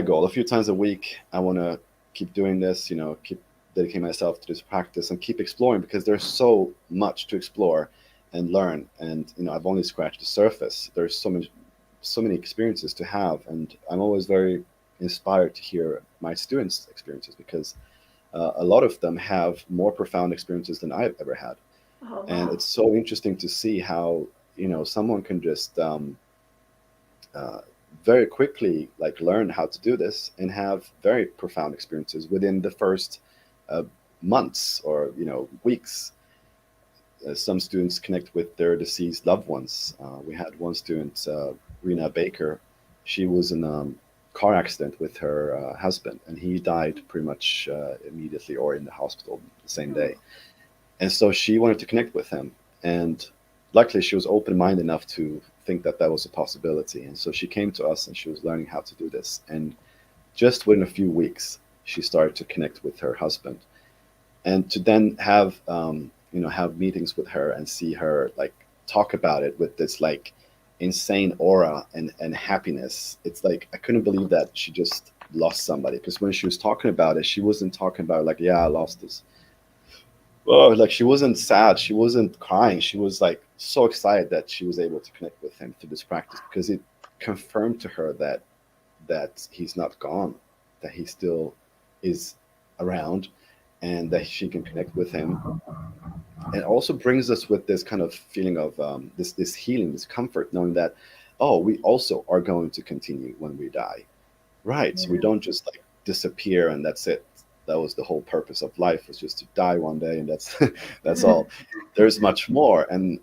goal. A few times a week, I want to keep doing this. Keep dedicating myself to this practice and keep exploring, because there's so much to explore and learn. And I've only scratched the surface. There's so many experiences to have, and I'm always very inspired to hear my students' experiences, because a lot of them have more profound experiences than I've ever had. Oh, And wow. it's so interesting to see how someone can just uh, very quickly like learn how to do this and have very profound experiences within the first uh, months or weeks. Some students connect with their deceased loved ones. We had one student, Rena Baker. She was in a car accident with her husband, and he died pretty much immediately or in the hospital the same day. And so she wanted to connect with him, and luckily she was open-minded enough to think that that was a possibility. And so she came to us, and she was learning how to do this. And just within a few weeks, she started to connect with her husband, and to then have meetings with her and see her like talk about it with this like insane aura and happiness. It's like I couldn't believe that she just lost somebody, because when she was talking about it, she wasn't talking about like, yeah, I lost this. Well, like she wasn't sad, she wasn't crying. She was like so excited that she was able to connect with him through this practice, because it confirmed to her that he's not gone, that he still is around, and that she can connect with him. And also brings us with this kind of feeling of this healing, this comfort, knowing that, oh, we also are going to continue when we die, right? So we Yeah. don't just like disappear and that's it. That was the whole purpose of life, was just to die one day, and that's that's all. There's much more, and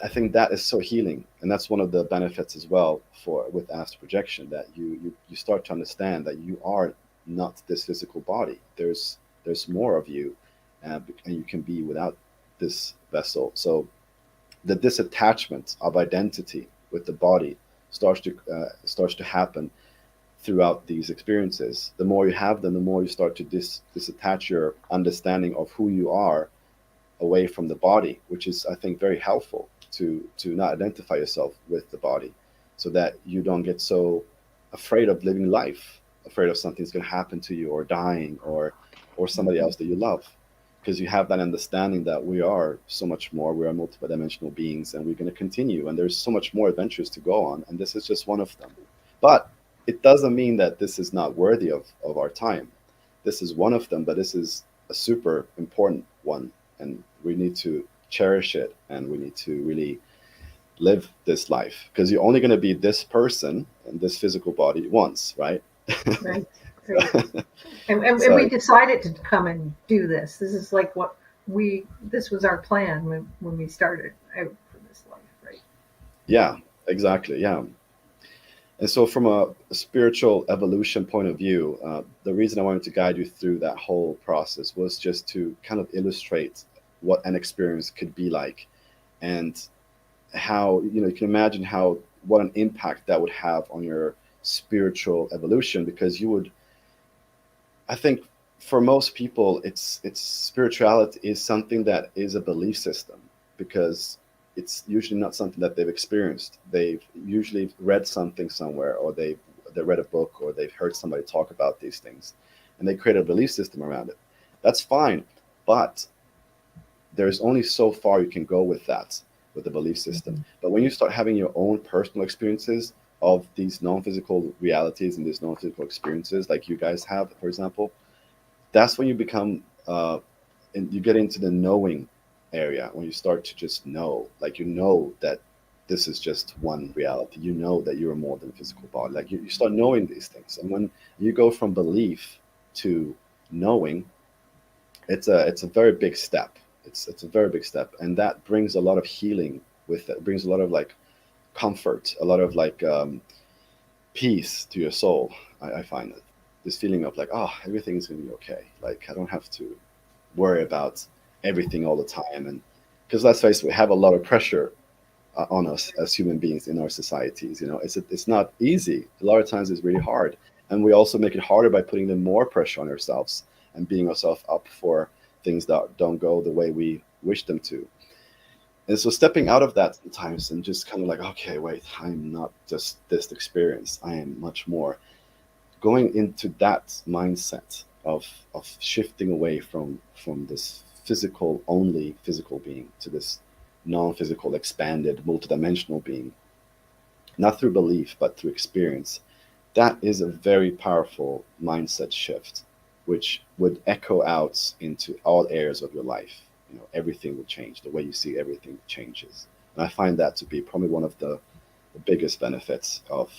I think that is so healing, and that's one of the benefits as well for with astral projection, that you start to understand that you are not this physical body. There's more of you, and you can be without this vessel. So the disattachment of identity with the body starts to happen throughout these experiences. The more you have them, the more you start to disattach your understanding of who you are away from the body, which is, I think, very helpful to not identify yourself with the body, so that you don't get so afraid of living life, afraid of something's going to happen to you, or dying, or somebody else that you love, because you have that understanding that we are so much more. We are multiple dimensional beings, and we're going to continue, and there's so much more adventures to go on, and this is just one of them. But it doesn't mean that this is not worthy of our time. This is one of them, but this is a super important one, and we need to cherish it, and we need to really live this life, because you're only going to be this person in this physical body once, right? Right. Right. And we So decided to come and do this. This is like what this was our plan when we started out for this life, right? yeah, exactly, yeah. And so from a spiritual evolution point of view, the reason I wanted to guide you through that whole process was just to kind of illustrate what an experience could be like, and how you can imagine how what an impact that would have on your spiritual evolution. Because you would, I think, for most people, it's spirituality is something that is a belief system, because it's usually not something that they've experienced. They've usually read something somewhere, or they read a book, or they've heard somebody talk about these things, and they create a belief system around it. That's fine, but there's only so far you can go with that, with the belief system. But when you start having your own personal experiences of these non-physical realities and these non-physical experiences, like you guys have, for example, that's when you become, and you get into the knowing area, when you start to just know, like, you know that this is just one reality. You know that you're more than a physical body. Like, you start knowing these things. And when you go from belief to knowing, it's a very big step. It's a very big step, and that brings a lot of healing with it. It brings a lot of like comfort, a lot of like peace to your soul. I find it, this feeling of like, oh, everything's gonna be okay. Like, I don't have to worry about everything all the time. And because let's face it, we have a lot of pressure on us as human beings in our societies. It's not easy. A lot of times it's really hard, and we also make it harder by putting the more pressure on ourselves and beating ourselves up for things that don't go the way we wish them to. And so stepping out of that sometimes and just kind of like, okay, wait, I'm not just this experience. I am much more. Going into that mindset of shifting away from this physical, only physical being, to this non-physical, expanded, multidimensional being, not through belief, but through experience. That is a very powerful mindset shift, which would echo out into all areas of your life. Everything will change. The way you see everything changes. And I find that to be probably one of the biggest benefits of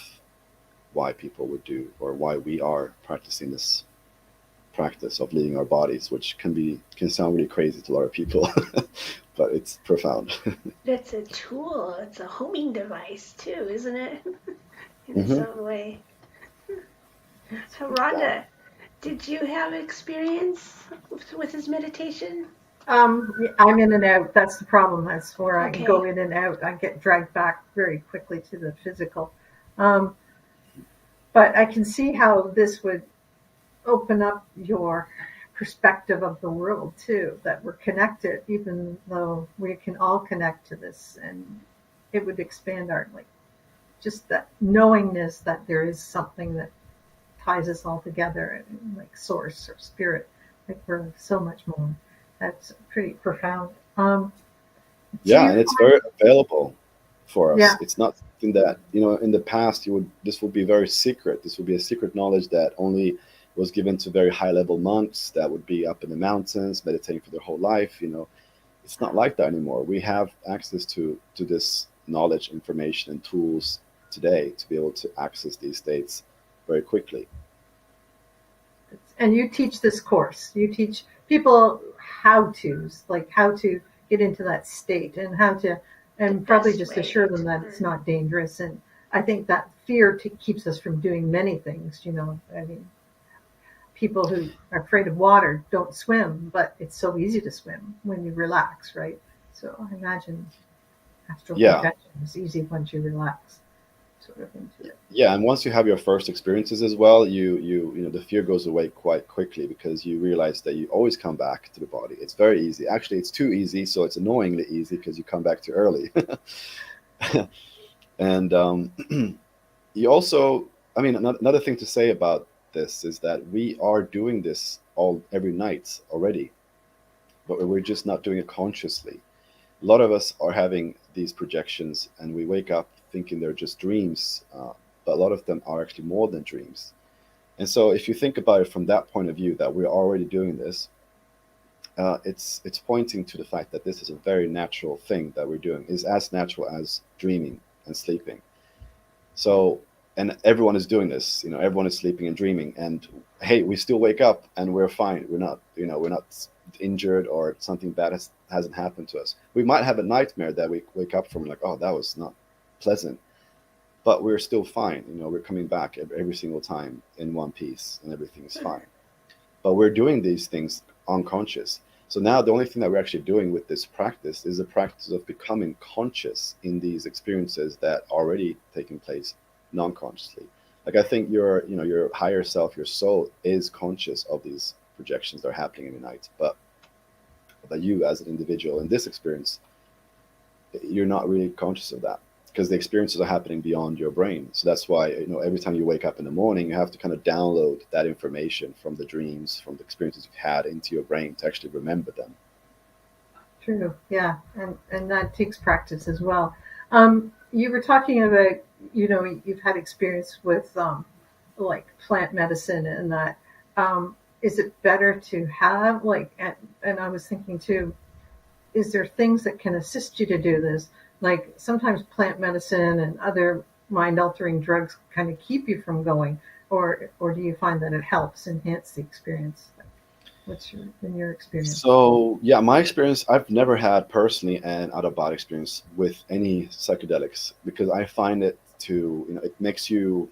why people would do, or why we are practicing this practice of leaving our bodies, which can sound really crazy to a lot of people, but it's profound. It's a tool. It's a homing device too, isn't it? In Mm-hmm. some way. So Rhonda, did you have experience with his meditation? I'm in and out. That's the problem. That's where I Okay. go in and out. I get dragged back very quickly to the physical. Um, but I can see how this would open up your perspective of the world too, that we're connected, even though we can all connect to this, and it would expand our, like, just that knowingness that there is something that ties us all together, like source or spirit, like we're so much more. That's pretty profound. Yeah, and it's very available for us. Yeah. It's not something that, in the past, this would be very secret. This would be a secret knowledge that only was given to very high level monks that would be up in the mountains meditating for their whole life. It's not like that anymore. We have access to this knowledge, information, and tools today to be able to access these states very quickly. And you teach this course. You teach people how to get into that state, and how to, and probably just assure them that it's not dangerous. And I think that fear keeps us from doing many things. I mean, people who are afraid of water don't swim, but it's so easy to swim when you relax, right? So I imagine astral projection is easy once you relax, sort of, into it. Yeah, and once you have your first experiences as well, you the fear goes away quite quickly, because you realize that you always come back to the body. It's very easy. Actually, it's too easy, so it's annoyingly easy because you come back too early. And you also, I mean, another thing to say about this is that we are doing this every night already, but we're just not doing it consciously. A lot of us are having these projections, and we wake up thinking they're just dreams, but a lot of them are actually more than dreams. And so if you think about it from that point of view, that we're already doing this, it's pointing to the fact that this is a very natural thing that we're doing. Is as natural as dreaming and sleeping. So, and everyone is doing this. Everyone is sleeping and dreaming, and hey, we still wake up and we're fine. We're not injured, or something bad hasn't happened to us. We might have a nightmare that we wake up from, like, oh, that was not pleasant, but we're still fine. We're coming back every single time in one piece, and everything is fine. But we're doing these things unconscious. So now the only thing that we're actually doing with this practice is the practice of becoming conscious in these experiences that are already taking place non-consciously. Like, I think your higher self, your soul, is conscious of these projections that are happening in the night, but you as an individual in this experience, you're not really conscious of that, because the experiences are happening beyond your brain. So that's why, every time you wake up in the morning, you have to kind of download that information from the dreams, from the experiences you've had, into your brain to actually remember them. True. Yeah, and that takes practice as well. You were talking about, you've had experience with like plant medicine and that. Is it better to have like, and I was thinking too, is there things that can assist you to do this? Like sometimes plant medicine and other mind altering drugs kind of keep you from going, or do you find that it helps enhance the experience? What's in your experience? So yeah, my experience, I've never had personally an out of body experience with any psychedelics because I find it to, it makes you,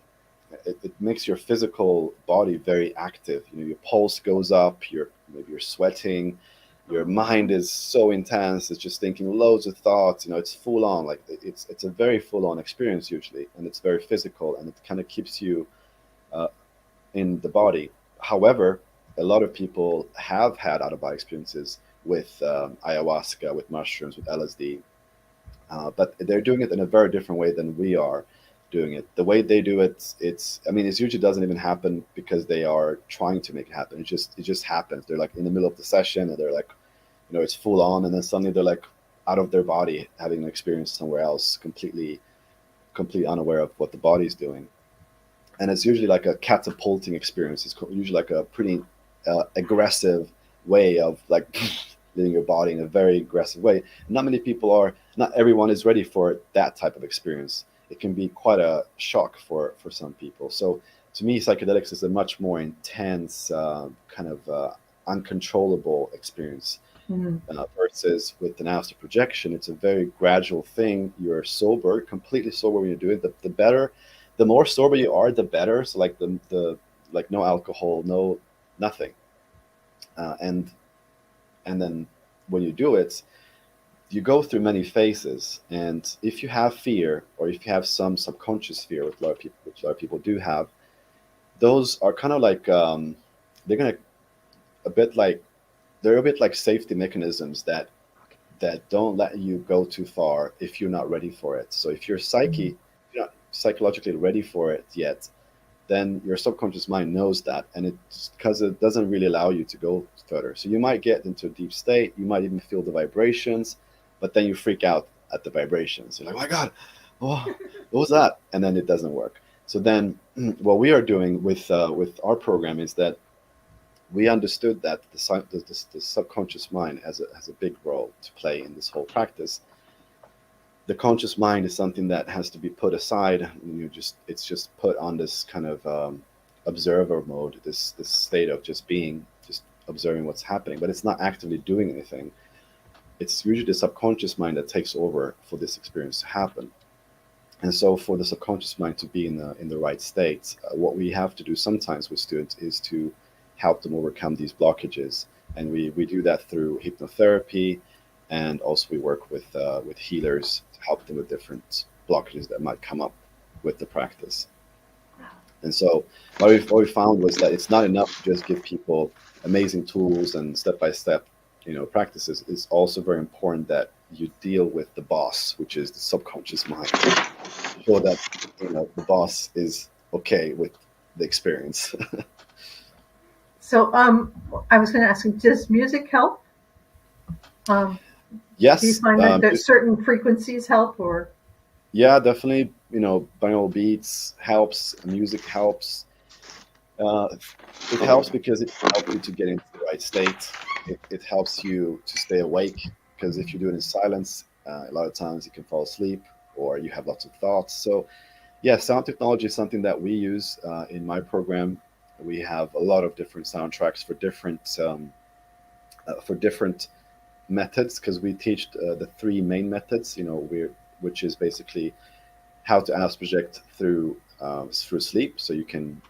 it makes your physical body very active. Your pulse goes up, maybe you're sweating, your mind is so intense, it's just thinking loads of thoughts. It's full on, like it's a very full on experience usually, and it's very physical, and it kind of keeps you uh, in the body. However, a lot of people have had out of body experiences with ayahuasca, with mushrooms, with LSD, but they're doing it in a very different way than we are doing it. The way they do it, it usually doesn't even happen because they are trying to make it happen. It just happens. They're like in the middle of the session, and they're like, it's full on, and then suddenly they're like out of their body, having an experience somewhere else, completely unaware of what the body's doing. And it's usually like a catapulting experience. It's usually like a pretty aggressive way of like living your body in a very aggressive way. Not everyone is ready for that type of experience. It can be quite a shock for some people. So to me, psychedelics is a much more intense, kind of uncontrollable experience. Versus with an astral projection, it's a very gradual thing. You're sober, completely sober when you do it. The more sober you are, the better. So like the like no alcohol, no nothing, and then when you do it, you go through many phases. And if you have fear, or if you have some subconscious fear, which a lot of people do have, those are kind of like they're gonna a bit like they're a bit like safety mechanisms that don't let you go too far if you're not ready for it. So if you're not psychologically ready for it yet, then your subconscious mind knows that, and it's because it doesn't really allow you to go further. So you might get into a deep state, you might even feel the vibrations, but then you freak out at the vibrations. You're like, oh my God, oh, what was that? And then it doesn't work. So then what we are doing with our program is that we understood that the subconscious mind has a big role to play in this whole practice. The conscious mind is something that has to be put aside, and it's just put on this kind of observer mode, this state of just being, just observing what's happening, but it's not actively doing anything. It's usually the subconscious mind that takes over for this experience to happen. And so for the subconscious mind to be in the right state, what we have to do sometimes with students is to help them overcome these blockages. And we do that through hypnotherapy, and also we work with healers to help them with different blockages that might come up with the practice. And so what we found was that it's not enough to just give people amazing tools and step-by-step practices. It's also very important that you deal with the boss, which is the subconscious mind, so that the boss is okay with the experience. So I was going to ask you, does music help? Yes. Do you find that there's certain frequencies help, or? Yeah, definitely. Binaural beats helps. Music helps. It helps because it helps you to get into the right state. It helps you to stay awake, because if you do it in silence, a lot of times you can fall asleep or you have lots of thoughts. So yeah, sound technology is something that we use in my program. We have a lot of different soundtracks for different methods, because we teach the three main methods, which is basically how to astral project through sleep. So you can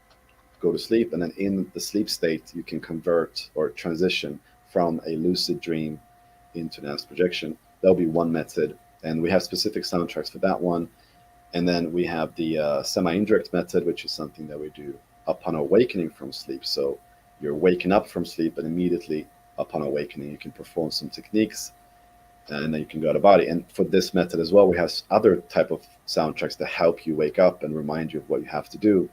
go to sleep, and then in the sleep state, you can convert or transition from a lucid dream into an astral projection. That'll be one method, and we have specific soundtracks for that one. And then we have the semi-indirect method, which is something that we do upon awakening from sleep. So you're waking up from sleep, and immediately upon awakening, you can perform some techniques, and then you can go out of body. And for this method as well, we have other type of soundtracks that help you wake up and remind you of what you have to do.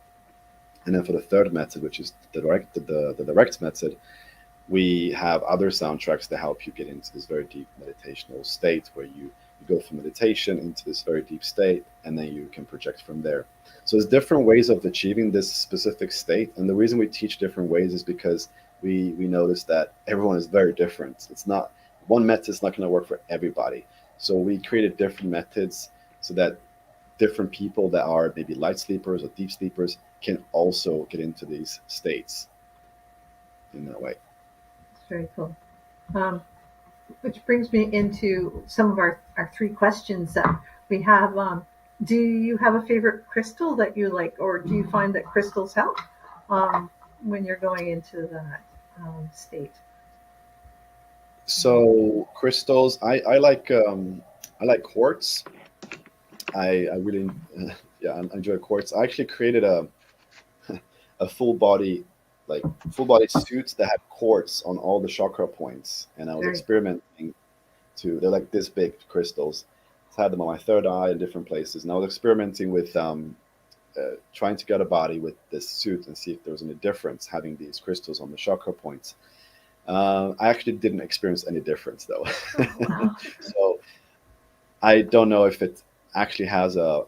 And then for the third method, which is the direct method, We have other soundtracks that help you get into this very deep meditational state where you go from meditation into this very deep state, and then you can project from there. So there's different ways of achieving this specific state. And the reason we teach different ways is because we notice that everyone is very different. It's not one method is not going to work for everybody. So we created different methods so that different people that are maybe light sleepers or deep sleepers can also get into these states in that way. That's very cool. Which brings me into some of our 3 questions that we have. Do you have a favorite crystal that you like, or do you find that crystals help when you're going into that state? So crystals, I like quartz. I really I enjoy quartz. I actually created a full body suits that had quartz on all the chakra points, and I was experimenting they're like this big crystals. I had them on my third eye in different places, and I was experimenting with trying to get a body with this suit and see if there was any difference having these crystals on the chakra points. I actually didn't experience any difference though. Oh, wow. So I don't know if it actually has a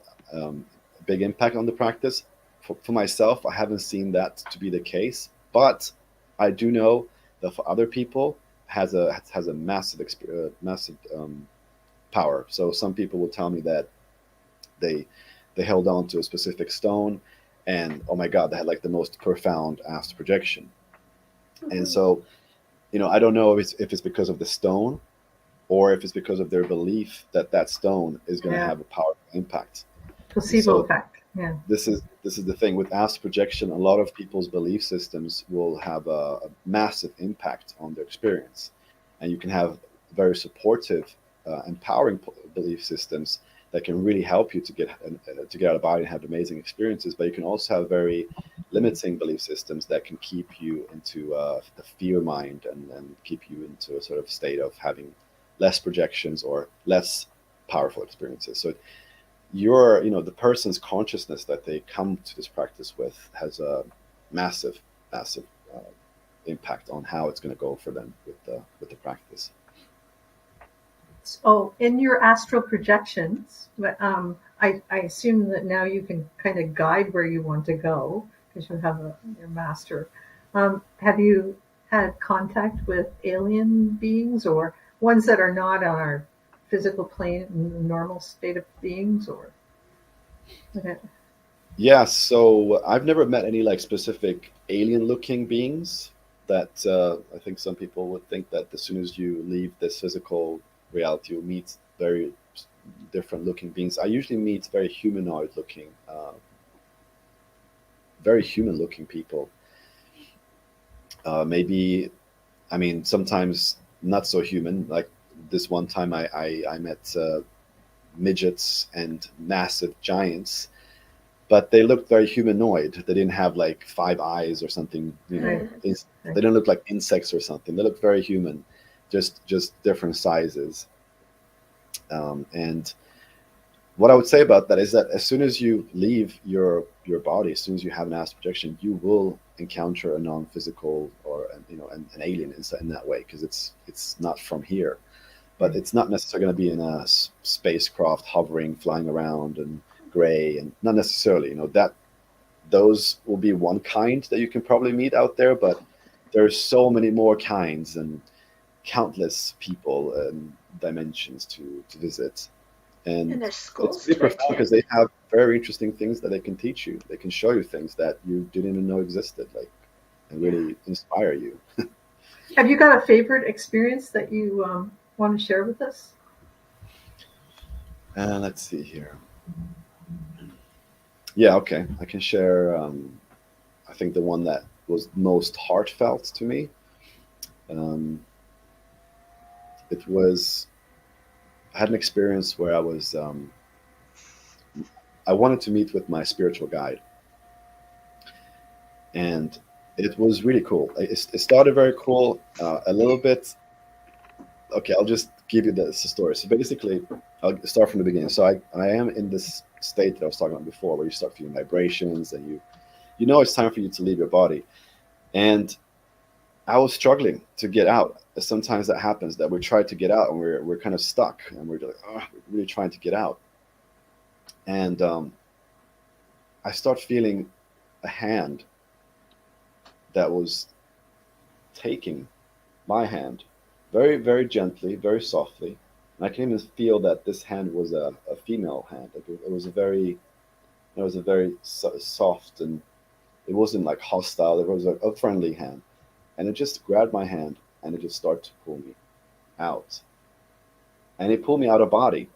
big impact on the practice. For myself, I haven't seen that to be the case, but I do know that for other people has a massive power. So some people will tell me that they held on to a specific stone, and oh my God, they had like the most profound astral projection. Mm-hmm. And so, I don't know if it's because of the stone, or if it's because of their belief that stone is going to have a powerful impact. Placebo effect. Yeah. This is the thing with astral projection. A lot of people's belief systems will have a massive impact on their experience, and you can have very supportive, empowering belief systems that can really help you to get out of body and have amazing experiences. But you can also have very limiting belief systems that can keep you into the fear mind and keep you into a sort of state of having less projections or less powerful experiences. So the person's consciousness that they come to this practice with has a massive impact on how it's going to go for them with the practice. So in your astral projections, I assume that now you can kind of guide where you want to go because you have your master. Have you had contact with alien beings or ones that are not on our physical plane in the normal state of beings, or? Okay. Yeah, so I've never met any like specific alien-looking beings that I think some people would think that as soon as you leave this physical reality, you'll meet very different-looking beings. I usually meet very humanoid-looking, very human-looking people. Sometimes not so human. Like this one time, I met midgets and massive giants, but they looked very humanoid. They didn't have like 5 eyes or something. They don't look like insects or something. They look very human, just different sizes. And what I would say about that is that as soon as you leave your body, as soon as you have an astral projection, you will encounter a non-physical or an alien in that way, because it's not from here. But it's not necessarily going to be in a spacecraft hovering, flying around and gray, and not necessarily. Those will be one kind that you can probably meet out there, but there's so many more kinds and countless people and dimensions to visit. And it's pretty profound because they have very interesting things that they can teach you. They can show you things that you didn't even know existed, and really inspire you. Have you got a favorite experience that you want to share with us? Let's see here. Yeah, okay. I can share, I think the one that was most heartfelt to me. I had an experience where I wanted to meet with my spiritual guide. And it was really cool. It started very cool, a little bit. Okay, I'll just give you the story. So basically, I'll start from the beginning. So I am in this state that I was talking about before, where you start feeling vibrations and you know it's time for you to leave your body. And I was struggling to get out. Sometimes that happens, that we try to get out and we're kind of stuck, and we're like, oh, we're really trying to get out. And I start feeling a hand that was taking my hand very, very gently, very softly. And I can even feel that this hand was a female hand. Like it was a very soft, and it wasn't like hostile. It was a friendly hand. And it just grabbed my hand and it just started to pull me out. And it pulled me out of body.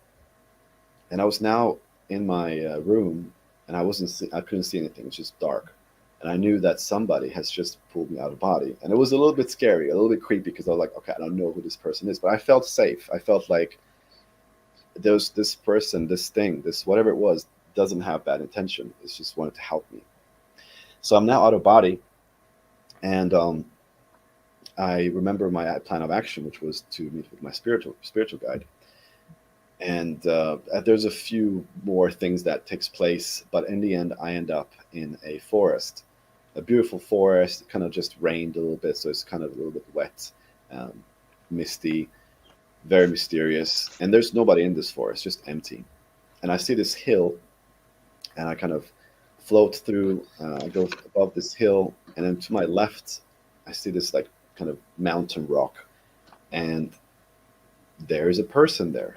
And I was now in my room, and I couldn't see anything. It's just dark. And I knew that somebody has just pulled me out of body. And it was a little bit scary, a little bit creepy, because I was like, okay, I don't know who this person is, but I felt safe. I felt like there's this person, this thing, this whatever it was, doesn't have bad intention. It's just wanted to help me. So I'm now out of body, and I remember my plan of action, which was to meet with my spiritual guide. And there's a few more things that takes place, but in the end, I end up in a forest, a beautiful forest. It kind of just rained a little bit, so it's kind of a little bit wet, um, misty, very mysterious. And there's nobody in this forest, just empty. And I see this hill, and I kind of float through. I go above this hill, and then to my left, I see this like kind of mountain rock, and there's a person there.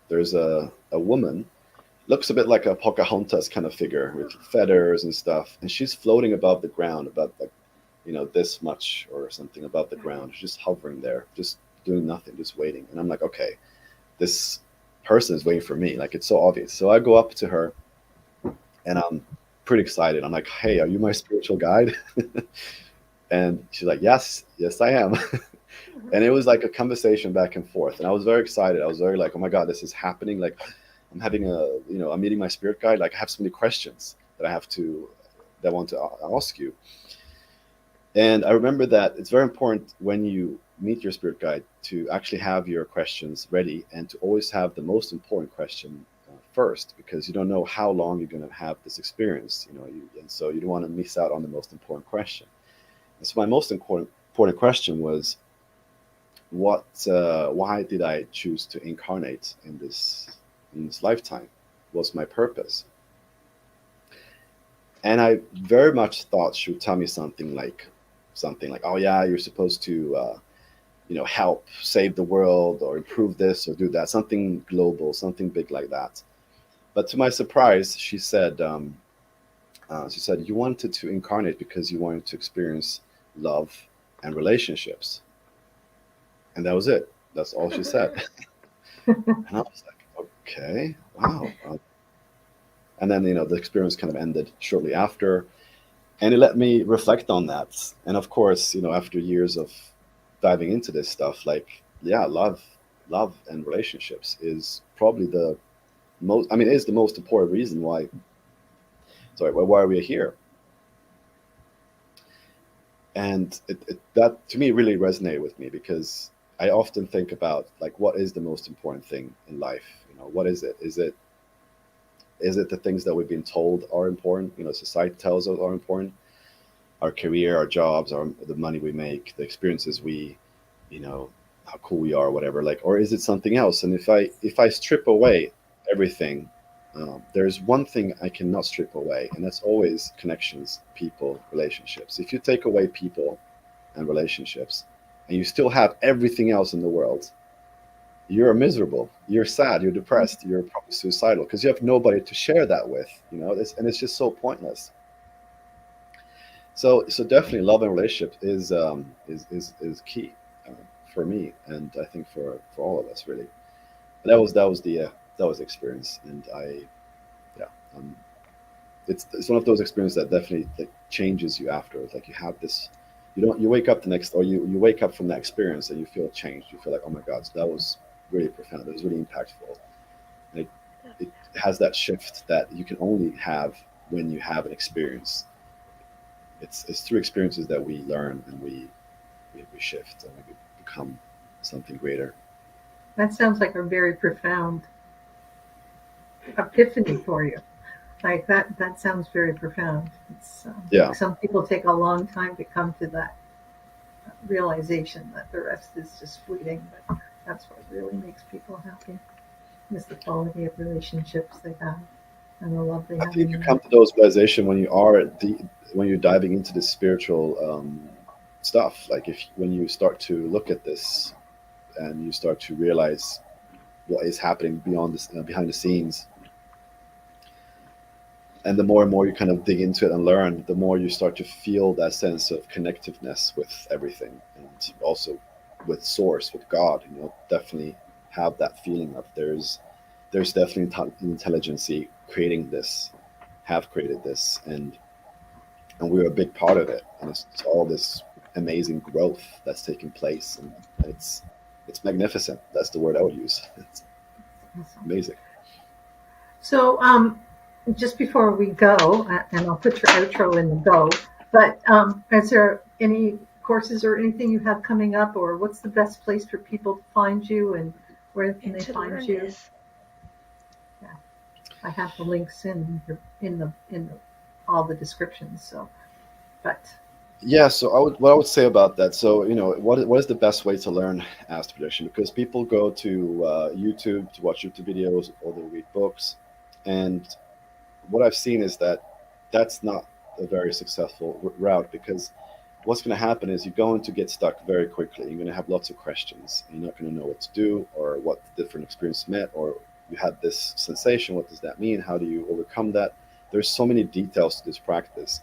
There's a woman, looks a bit like a Pocahontas kind of figure with feathers and stuff, and she's floating above the ground, about like, this much or something above the ground. She's just hovering there, just doing nothing, just waiting. And I'm like, okay, this person is waiting for me. Like, it's so obvious. So I go up to her, and I'm pretty excited. I'm like, hey, are you my spiritual guide? And she's like, yes, I am. And it was like a conversation back and forth, and I was very excited. I was very like, oh my god, this is happening. Like, I'm having I'm meeting my spirit guide. Like, I have so many questions that I want to ask you. And I remember that it's very important when you meet your spirit guide to actually have your questions ready, and to always have the most important question first, because you don't know how long you're going to have this experience, and so you don't want to miss out on the most important question. And so my most important question was, why did I choose to incarnate in this lifetime? What's my purpose? And I very much thought she would tell me something like, oh yeah, you're supposed to help save the world, or improve this or do that, something global, something big like that. But to my surprise, she said you wanted to incarnate because you wanted to experience love and relationships. And that was it. That's all she said. And I was like, okay, wow. And then, the experience kind of ended shortly after. And it let me reflect on that. And of course, after years of diving into this stuff, like, yeah, love and relationships is probably is the most important reason why we're here. And that to me really resonated with me, because I often think about, like, what is the most important thing in life? What is it? Is it the things that we've been told are important? Society tells us are important. Our career, our jobs, the money we make, the experiences how cool we are, whatever. Like, or is it something else? And if I strip away everything, there's one thing I cannot strip away, and that's always connections, people, relationships. If you take away people and relationships, and you still have everything else in the world, you're miserable, you're sad, you're depressed, you're probably suicidal, because you have nobody to share that with. And it's just so pointless. So definitely, love and relationship is key uh, for me, and I think for all of us, really. But that was the experience, and yeah, um, it's one of those experiences that definitely, like, changes you after. It's like you have this, you wake up the next, or you wake up from that experience, and you feel changed. You feel like, oh my god, so that was really profound. That was really impactful. And it has that shift that you can only have when you have an experience. It's through experiences that we learn, and we shift, and we become something greater. That sounds like a very profound epiphany for you. Like that sounds very profound. It's Yeah. like some people take a long time to come to that realization that the rest is just fleeting. But that's what really makes people happy, is the quality of relationships they have and the love they I have think in you their come life. to those realization when you are when you're diving into the spiritual stuff. Like if when you start to look at this and you start to realize what is happening beyond this, behind the scenes, and the more and more you kind of dig into it and learn, the more you start to feel that sense of connectiveness with everything, and also with Source, with God. Definitely have that feeling of there's definitely intelligence creating this, have created this, and we're a big part of it. And it's all this amazing growth that's taking place, and it's magnificent. That's the word I would use. It's Awesome. amazing. So, just before we go, and I'll put your outro in the go, but is there any courses or anything you have coming up, or what's the best place for people to find you, and where can And they to find learn you? this. Yeah, I have the links in all the descriptions. So, but Yeah, so what I would say about that. So what is the best way to learn astral projection? Because people go to YouTube to watch YouTube videos or they read books, and what I've seen is that that's not a very successful route, because what's going to happen is you're going to get stuck very quickly. You're going to have lots of questions. You're not going to know what to do, or what the different experience meant, or you had this sensation. What does that mean? How do you overcome that? There's so many details to this practice.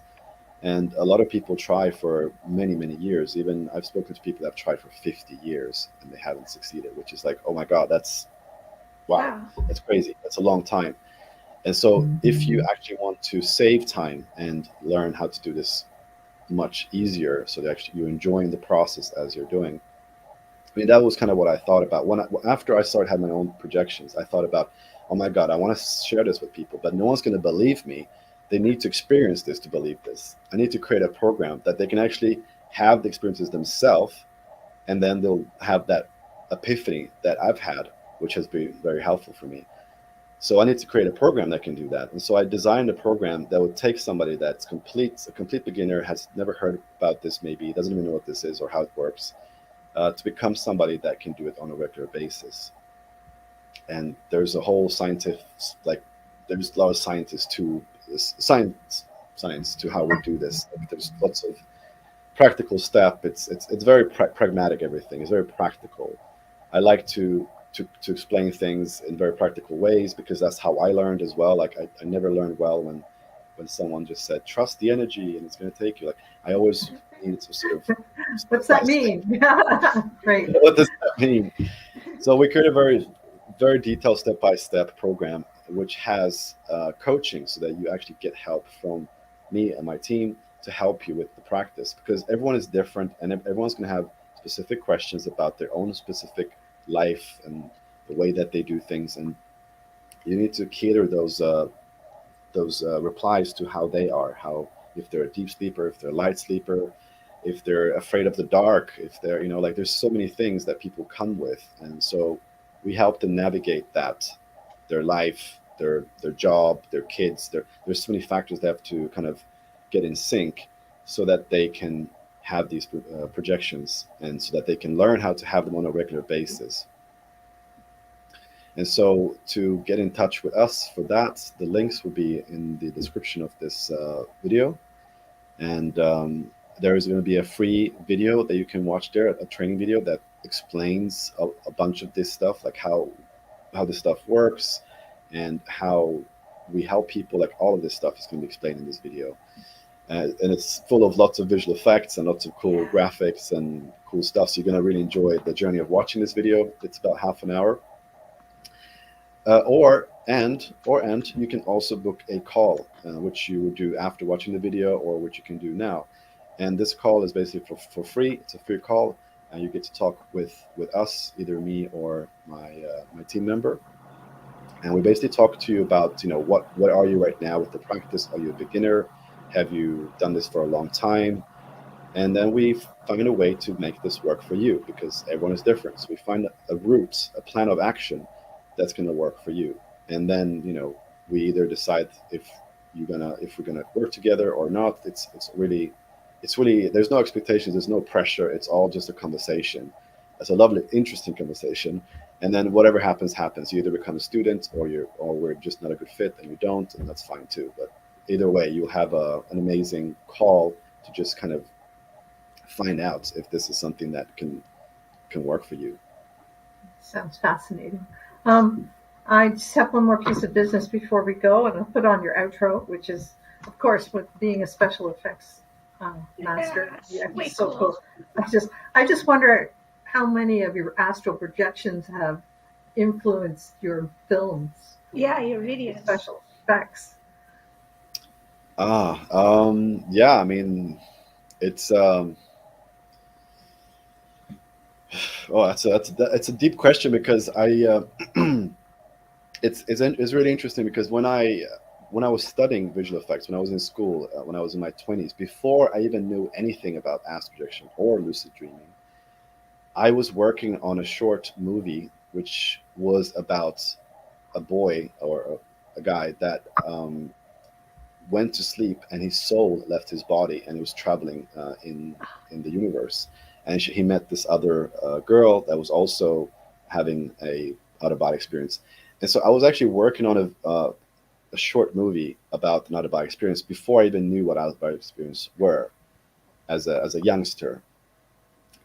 And a lot of people try for many, many years. Even I've spoken to people that have tried for 50 years and they haven't succeeded, which is like, oh my God, wow, Wow. that's crazy. That's a long time. And so if you actually want to save time and learn how to do this much easier, so that actually you're enjoying the process as you're doing. I mean, that was kind of what I thought about after I started having my own projections. I thought about, oh my God, I want to share this with people, but no one's going to believe me. They need to experience this to believe this. I need to create a program that they can actually have the experiences themselves, and then they'll have that epiphany that I've had, which has been very helpful for me. So I need to create a program that can do that. And so I designed a program that would take somebody that's a complete beginner, has never heard about this, maybe doesn't even know what this is or how it works, to become somebody that can do it on a regular basis. And there's a whole scientific, like, there's a lot of scientists to science to how we do this. Like, there's lots of practical step. It's very pragmatic. Everything is very practical. I like to explain things in very practical ways, because that's how I learned as well. Like I never learned well when someone just said trust the energy and it's going to take you. Like I always needed to sort of what's step by that step. mean? Right. What does that mean? So we create a very detailed step by step program, which has coaching, so that you actually get help from me and my team to help you with the practice, because everyone is different and everyone's going to have specific questions about their own specific life and the way that they do things, and you need to cater those replies to how they are, how, if they're a deep sleeper, if they're a light sleeper, if they're afraid of the dark, if they're, like, there's so many things that people come with, and so we help them navigate that, their life, their job, their kids, there's so many factors they have to kind of get in sync, so that they can have these projections, and so that they can learn how to have them on a regular basis. And so to get in touch with us for that, the links will be in the description of this video. And there is going to be a free video that you can watch there, a training video that explains a bunch of this stuff, like how this stuff works and how we help people. Like all of this stuff is going to be explained in this video. And it's full of lots of visual effects and lots of cool graphics and cool stuff. So you're going to really enjoy the journey of watching this video. It's about half an hour. Or you can also book a call, which you would do after watching the video, or which you can do now. And this call is basically for free. It's a free call, and you get to talk with us, either me or my team member. And we basically talk to you about, what are you right now with the practice? Are you a beginner? Have you done this for a long time? And then we find a way to make this work for you, because everyone is different. So we find a route, a plan of action that's going to work for you. And then, we either decide if we're gonna work together or not. It's really it's really, there's no expectations, there's no pressure. It's all just a conversation. It's a lovely, interesting conversation. And then whatever happens, happens. You either become a student, or we're just not a good fit, and you don't, and that's fine too. But either way, you'll have an amazing call to just kind of find out if this is something that can work for you. Sounds fascinating. I just have one more piece of business before we go, and I'll put on your outro, which is, of course, with being a special effects master. Yeah, it's so cool. I just wonder how many of your astral projections have influenced your films. Yeah, your videos. Special effects. Yeah. I mean, it's that's a deep question, because it's really interesting, because when I was studying visual effects, when I was in school, when I was in my 20s, before I even knew anything about astral projection or lucid dreaming, I was working on a short movie which was about a boy, or a guy that went to sleep, and his soul left his body, and he was traveling in the universe, and he met this other girl that was also having a out of body experience. And so I was actually working on a short movie about an out of body experience before I even knew what out of body experience were, as a youngster.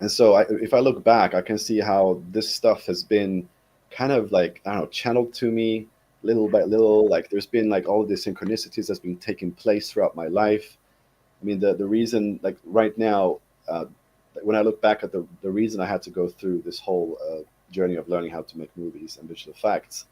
And so if I look back, I can see how this stuff has been kind of like, I don't know, channeled to me little by little. Like, there's been like all of these synchronicities that's been taking place throughout my life. I mean, the reason, like right now, when I look back at the reason I had to go through this whole journey of learning how to make movies and visual effects,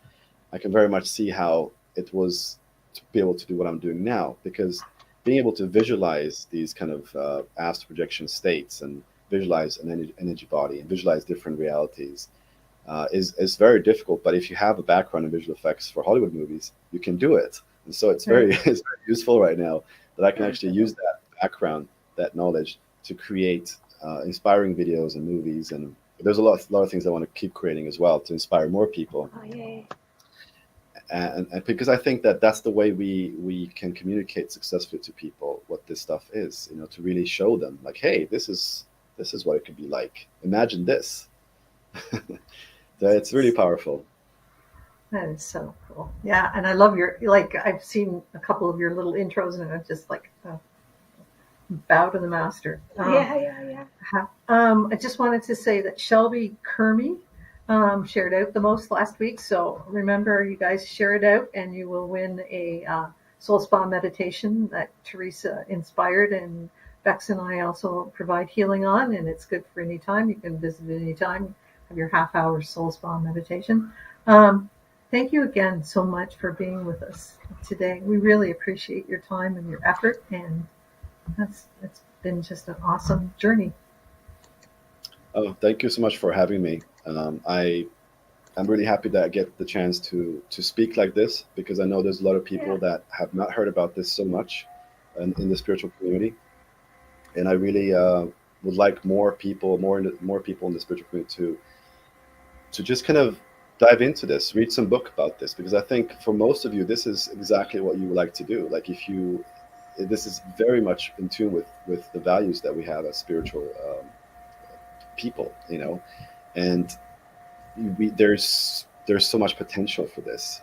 I can very much see how it was to be able to do what I'm doing now, because being able to visualize these kind of astral projection states, and visualize an energy body, and visualize different realities is very difficult. But if you have a background in visual effects for Hollywood movies, you can do it. And so it's very it's very useful right now that I can actually use that background, that knowledge, to create inspiring videos and movies. And there's a lot of things I want to keep creating as well, to inspire more people. Oh, yay. And because I think that that's the way we can communicate successfully to people what this stuff is, to really show them, like, hey, this is what it could be like. Imagine this. It's really powerful. That is so cool. Yeah, and I love I've seen a couple of your little intros, and I'm just like, bow to the master. Yeah. I just wanted to say that Shelby Kermy shared out the most last week. So remember, you guys share it out, and you will win a soul spa meditation that Teresa inspired, and Bex and I also provide healing on, and it's good for any time. You can visit any time, have your half-hour soul spa meditation. Thank you again so much for being with us today. We really appreciate your time and your effort, and it's been just an awesome journey. Oh, thank you so much for having me. I'm really happy that I get the chance to speak like this, because I know there's a lot of people that have not heard about this so much in the spiritual community, and I really would like more people in the spiritual community to just kind of dive into this, read some book about this, because I think for most of you, this is exactly what you would like to do. Like, this is very much in tune with the values that we have as spiritual people, and there's so much potential for this,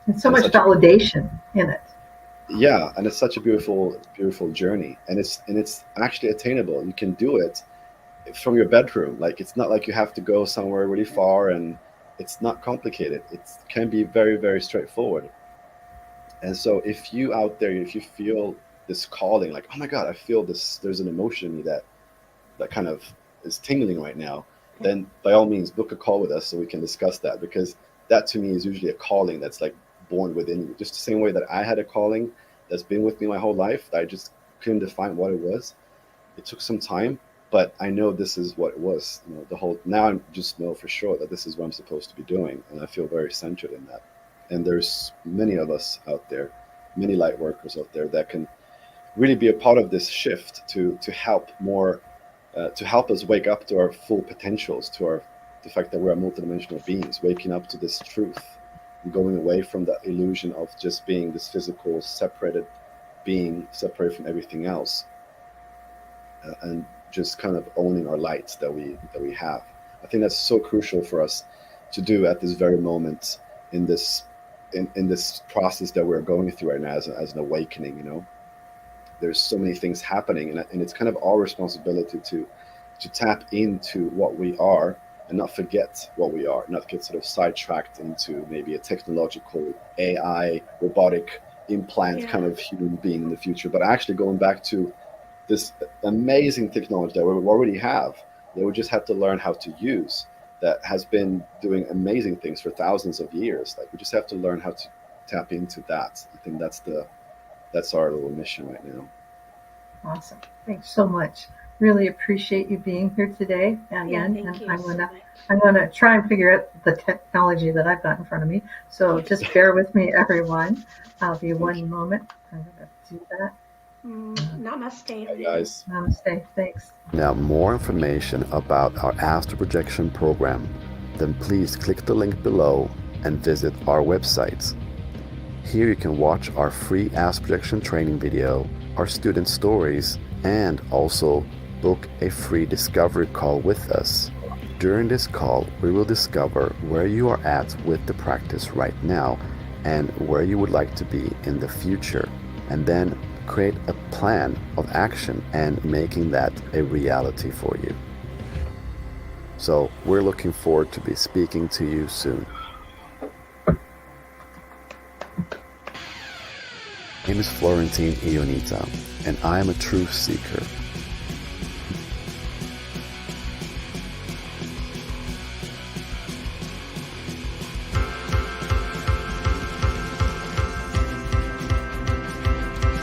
and so much validation in it. Yeah, and it's such a beautiful journey, and it's actually attainable. You can do it from your bedroom. Like, it's not like you have to go somewhere really far, and it's not complicated. It can be very, very straightforward. And so if you out there, if you feel this calling, like, oh my God, I feel this, there's an emotion in me that kind of is tingling right now, then by all means book a call with us so we can discuss that, because that to me is usually a calling that's like born within you. Just the same way that I had a calling that's been with me my whole life, that I just couldn't define what it was. It took some time, but I know this is what it was. Now I just know for sure that this is what I'm supposed to be doing, and I feel very centered in that. And there's many of us out there, many light workers out there that can really be a part of this shift to help more, to help us wake up to our full potentials, to the fact that we're multidimensional beings, waking up to this truth, and going away from the illusion of just being this physical, separated being, separated from everything else. and just kind of owning our lights that we have. I think that's so crucial for us to do at this very moment in this process that we're going through right now as an awakening. There's so many things happening, and it's kind of our responsibility to tap into what we are and not forget what we are, not get sort of sidetracked into maybe a technological AI robotic implant kind of human being in the future, but actually going back to this amazing technology that we already have, that we just have to learn how to use, that has been doing amazing things for thousands of years. Like, we just have to learn how to tap into that. I think that's our little mission right now. Awesome. Thanks so much. Really appreciate you being here today again. Thank you I'm gonna try and figure out the technology that I've got in front of me. So just bear with me, everyone. I'll be one moment. I'm gonna do that. Namaste. Hi, guys. Namaste. Thanks. Now, more information about our Astral Projection program, then please click the link below and visit our website. Here you can watch our free Astral Projection training video, our student stories, and also book a free discovery call with us. During this call, we will discover where you are at with the practice right now and where you would like to be in the future, and then create a plan of action and making that a reality for you. So we're looking forward to be speaking to you soon. My name is Florentin Ionita, and I am a truth seeker.